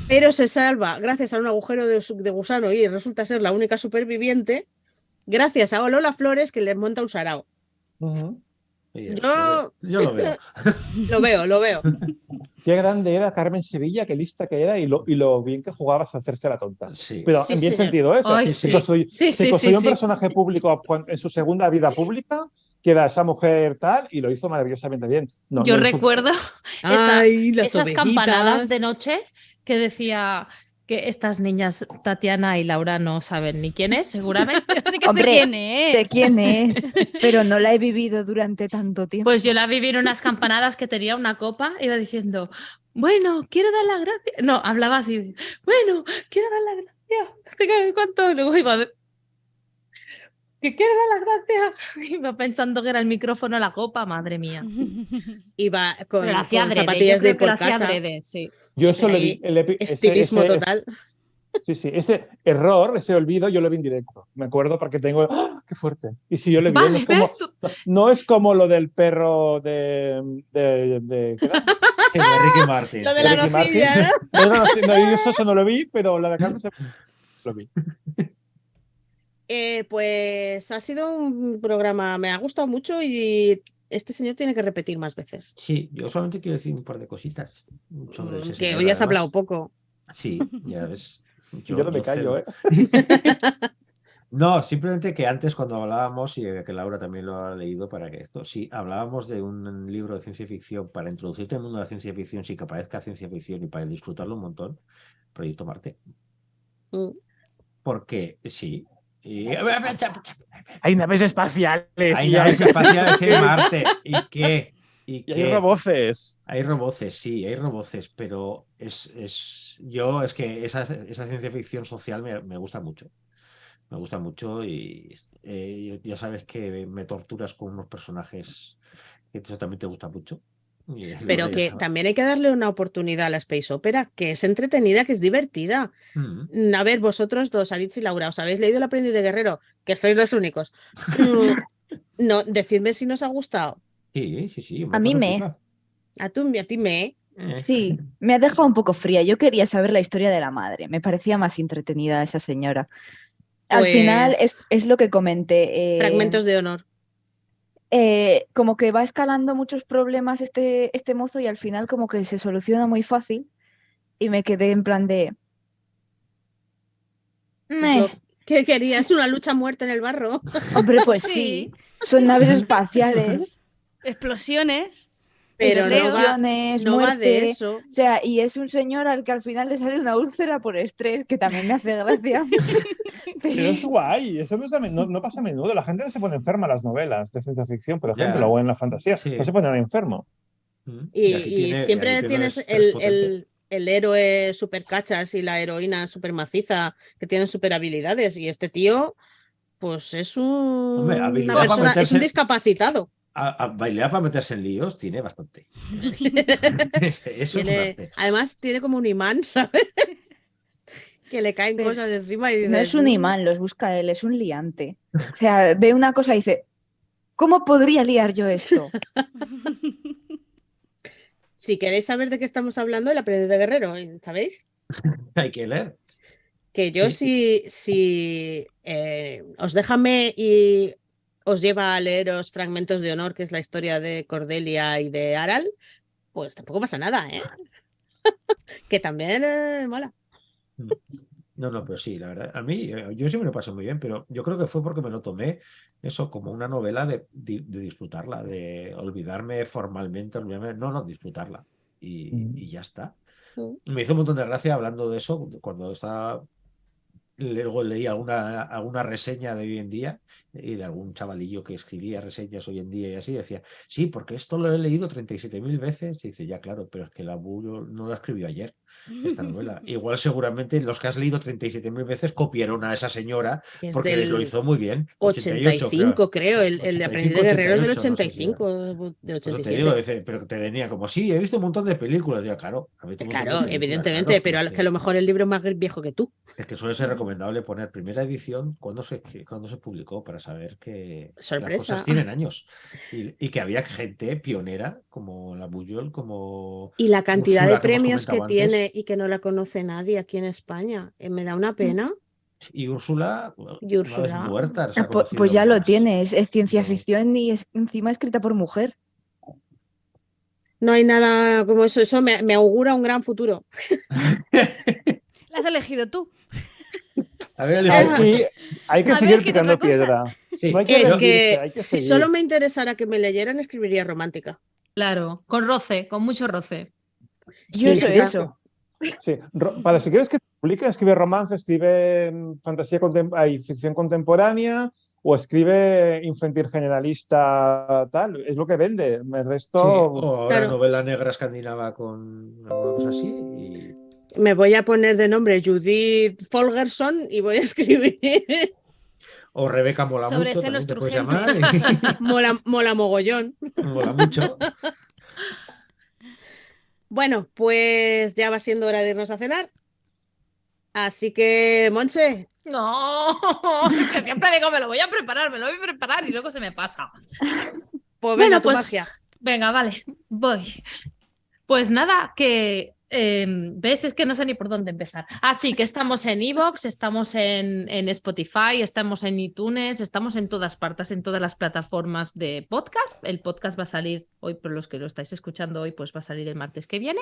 pero se salva gracias a un agujero de gusano y resulta ser la única superviviente gracias a Lola Flores, que les monta un sarao. Yo lo veo. Lo veo. Qué grande era Carmen Sevilla, qué lista que era y lo bien que jugabas a hacerse la tonta. Sí. Pero Sí, en bien señor. sentido, ¿eh? O sea, Ay, se sí. construyó un Sí. personaje público en su segunda vida pública, que era esa mujer tal, y lo hizo maravillosamente bien. Yo recuerdo Ay, las esas ovejitas. campanadas de noche que decía que estas niñas, Tatiana y Laura, no saben ni quién es, seguramente. Yo sí que Hombre, sé quién es. ¿de quién es? Pero no la he vivido durante tanto tiempo. Pues yo la viví en unas campanadas que tenía una copa, iba diciendo, bueno, quiero dar las gracias. No, hablaba así, bueno, quiero dar las gracias. No sé qué, cuánto. Luego iba a ver, que quiero dar las gracias. Iba pensando que era el micrófono la copa, madre mía. Iba con, Pero lo hacía con adrede, zapatillas yo de creo que por lo hacía casa. adrede, sí. Yo solo Ahí, vi estilismo total. Sí, ese error, ese olvido, yo lo vi en directo. Me acuerdo porque tengo... ¡Ah, qué fuerte! Y si yo lo vi, no Vale, es como, ¿ves tú? no es como lo del perro de ¿qué era? Sí, de Ricky Martin. Lo de la Ricky Martin. nocilla, ¿no? No, yo eso no lo vi, pero la de Carmen Sevilla lo vi. Pues ha sido un programa, me ha gustado mucho y este señor tiene que repetir más veces. Sí, yo solamente quiero decir un par de cositas sobre ese Que señor, hoy has además. hablado poco. Sí, ya ves. Yo no me callo, cedo. ¿eh? No, simplemente que antes cuando hablábamos, y que Laura también lo ha leído para que esto, sí, hablábamos de un libro de ciencia ficción para introducirte en el mundo de la ciencia ficción, sí que parezca ciencia ficción y para disfrutarlo un montón, Proyecto Marte. Mm. Porque sí. Hay naves espaciales. Hay naves espaciales en Marte. ¿Y qué? Y hay roboces. Hay roboces, sí, hay roboces, pero es que esa ciencia ficción social me gusta mucho. Me gusta mucho y ya sabes que me torturas con unos personajes que eso también te gusta mucho. Pero que también hay que darle una oportunidad a la Space Opera, que es entretenida, que es divertida. A ver, vosotros dos, Aritz y Laura, ¿os habéis leído El aprendiz de guerrero? Que sois los únicos. No, decidme si nos ha gustado. Sí. A mí me. A ti me. Sí, me ha dejado un poco fría. Yo quería saber la historia de la madre. Me parecía más entretenida esa señora. Al Pues, final es lo que comenté. Fragmentos de honor. Como que va escalando muchos problemas este mozo y al final como que se soluciona muy fácil y me quedé en plan de... Meh. ¿Qué querías? ¿Una lucha a muerte en el barro? Hombre, pues Sí. sí, son naves espaciales, Explosiones. Pero no va, explosiones, no va muerte. de eso. O sea, y es un señor al que al final le sale una úlcera por estrés, que también me hace gracia. Pero es guay, eso no pasa a menudo. La gente no se pone enferma en las novelas de ciencia ficción, por Ya. ejemplo, o en la fantasía. Sí. No se pone enfermo. Y aquí siempre aquí tienes tres potentes. el héroe super cachas y la heroína super maciza, que tienen super habilidades, y este tío, pues es Hombre, una habilidad para persona, es un meterse, discapacitado. a bailar para meterse en líos tiene bastante. Eso es un Tiene, arte. además tiene como un imán, ¿sabes? Que le caen Pero cosas de encima y No dices, es un imán, los busca él, es un liante. O sea, ve una cosa y dice, ¿cómo podría liar yo esto? Si queréis saber de qué estamos hablando, el aprendiz de guerrero, ¿sabéis? Hay que leer. Que yo si os déjame y os lleva a leeros Fragmentos de Honor, que es la historia de Cordelia y de Aral, pues tampoco pasa nada, ¿eh? Que también mola. No, pero sí, la verdad. A mí, yo sí me lo paso muy bien, pero yo creo que fue porque me lo tomé eso como una novela de disfrutarla, de olvidarme formalmente, no, disfrutarla. Y ya está. Me hizo un montón de gracia hablando de eso cuando estaba. Luego leí alguna reseña de hoy en día y de algún chavalillo que escribía reseñas hoy en día y así decía, sí, porque esto lo he leído 37.000 veces. Y dice, ya claro, pero es que la Bullo no lo escribió ayer, esta novela. Igual seguramente los que has leído 37.000 veces copiaron a esa señora Es porque del lo hizo muy bien. 85, creo. El aprendiz de guerrero es del 88, 85, del Eso te 87. digo, dice, pero te venía como, sí, he visto un montón de películas. Ya, claro, he visto un montón de Claro, películas, evidentemente, claro, pero es que a lo mejor el libro es más viejo que tú. es que suele ser recomendable poner primera edición cuando se publicó para saber que las Sorpresa. cosas tienen años y que había gente pionera como la Bujol, como Y la cantidad Úrsula, de que hemos premios que comentado tiene antes. y que no la conoce nadie aquí en España. Me da una pena. Y Úrsula, Y una vez Úrsula. muerta, se ha Pues conocido ya lo más. tiene, es ciencia No. ficción y es encima escrita por mujer. No hay nada como eso. Eso me augura un gran futuro. La has elegido tú. A ver, Hay que A ver, seguir ¿qué picando otra cosa? piedra. sí, No hay que Es rendirse, que hay que si seguir. solo me interesara que me leyeran, escribiría romántica. Claro, con roce, con mucho roce. Yo Y eso ya he está. hecho. Sí, para si quieres que te publique, escribe romance, escribe fantasía ficción contemporánea o escribe infantil generalista, tal. Es lo que vende. El sí, resto. o ahora Claro. novela negra escandinava con alguna cosa así. Y Me voy a poner de nombre Judith Folgerson y voy a escribir. o Rebeca mola Sobre mucho, senos también te puedes turgentes. llamar. Sí, sí. Mola mogollón. Mola mucho. Bueno, pues ya va siendo hora de irnos a cenar. Así que, Monse, No, es que siempre digo, me lo voy a preparar y luego se me pasa. pues venga, Bueno, tu pues magia. venga, vale, voy. Pues nada, que ves, es que no sé ni por dónde empezar. Así que estamos en iVoox, estamos en Spotify, estamos en iTunes, estamos en todas partes, en todas las plataformas de podcast. El podcast va a salir hoy, por los que lo estáis escuchando hoy, pues va a salir el martes que viene.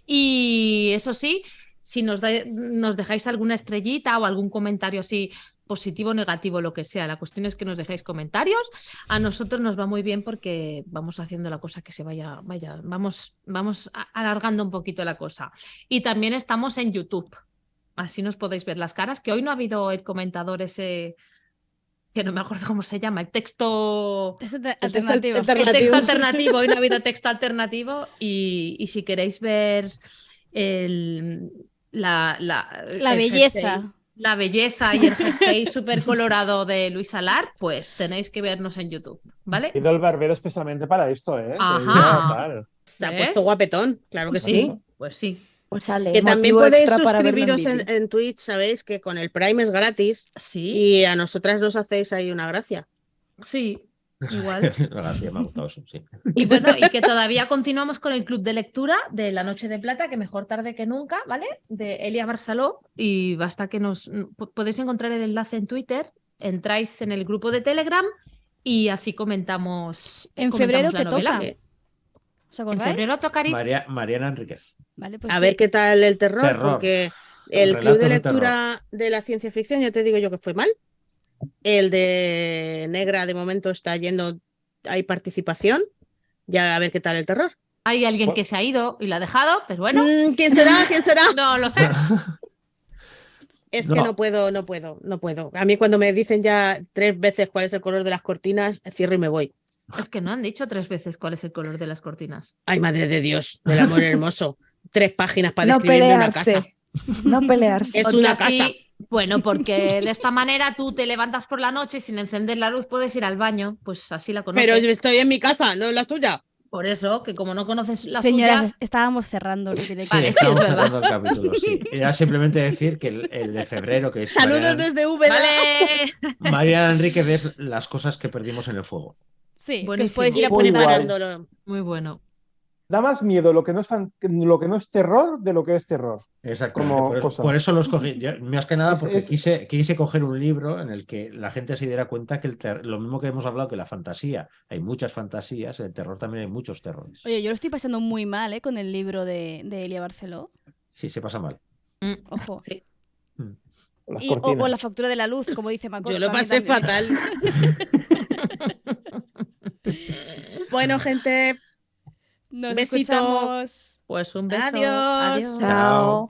Y eso sí, si nos dejáis alguna estrellita o algún comentario así positivo, negativo, lo que sea. La cuestión es que nos dejéis comentarios. A nosotros nos va muy bien porque vamos haciendo la cosa que se vaya, vamos alargando un poquito la cosa. Y también estamos en YouTube. Así nos podéis ver las caras, que hoy no ha habido el comentador ese, que no me acuerdo cómo se llama, el texto... Alternativo. El texto alternativo, hoy no ha habido texto alternativo y si queréis ver la belleza. jersey, la belleza y el jersey súper colorado de Luis Alar, pues tenéis que vernos en YouTube, ¿vale? He ido al barbero especialmente para esto, ¿eh? Ajá. Se ha ¿Ves? puesto guapetón, claro que sí. Pues sí. Pues sale, Que también motivo podéis extra para verlo en suscribiros vídeo. en Twitch, sabéis que con el Prime es gratis Sí, y a nosotras nos hacéis ahí una gracia. sí, igual. Gracias, me ha gustado eso, sí. Y bueno, y que todavía continuamos con el club de lectura de La Noche de Plata, que mejor tarde que nunca, ¿vale? De Elia Barceló. Y basta que podéis encontrar el enlace en Twitter, entráis en el grupo de Telegram y así comentamos. En comentamos febrero, la ¿qué novela. toca? ¿Os En acordáis? febrero tocaréis. Mariana Enríquez. Vale, pues A sí. ver qué tal el terror, porque el club Relatos de de lectura de la ciencia ficción, ya te digo yo que fue mal. El de Negra de momento está yendo, hay participación. Ya a ver qué tal el terror. Hay alguien que se ha ido y lo ha dejado, pero bueno. ¿Quién será? ¿Quién será? No lo sé. Es que no puedo. A mí cuando me dicen ya 3 veces cuál es el color de las cortinas, cierro y me voy. Es que no han dicho 3 veces cuál es el color de las cortinas. Ay, madre de Dios, del amor hermoso. 3 páginas para No describirme una casa. pelearse. No pelearse. Es Porque una así- casa. Bueno, porque de esta manera tú te levantas por la noche y sin encender la luz puedes ir al baño. Pues así la conoces. Pero yo estoy en mi casa, no en la suya. Por eso, que como no conoces la Señoras, suya... estábamos cerrando el directo. Vale, sí, Estamos es verdad. cerrando el capítulo, sí. Era simplemente decir que el de febrero, que es Saludos desde Úbeda. Vale. Mariana Enríquez, es las cosas que perdimos en el fuego. Sí, que os Buenísimo. podéis ir Y Muy guay. preparándolo. Muy bueno. Da más miedo lo que no es terror de lo que es terror. Exactamente. Como Por, cosa. por eso los cogí. Más que nada porque Es- quise coger un libro en el que la gente se diera cuenta que lo mismo que hemos hablado que la fantasía, hay muchas fantasías, el terror también hay muchos terrores. Oye, yo lo estoy pasando muy mal, con el libro de Elia Barceló. Sí, se pasa mal. Ojo. Sí. Las O cortinas. la factura de la luz, como dice Macondo. Yo lo también, pasé también. fatal. Bueno, gente, Nos Besito. escuchamos. Pues un beso. Adiós. Adiós. Chao.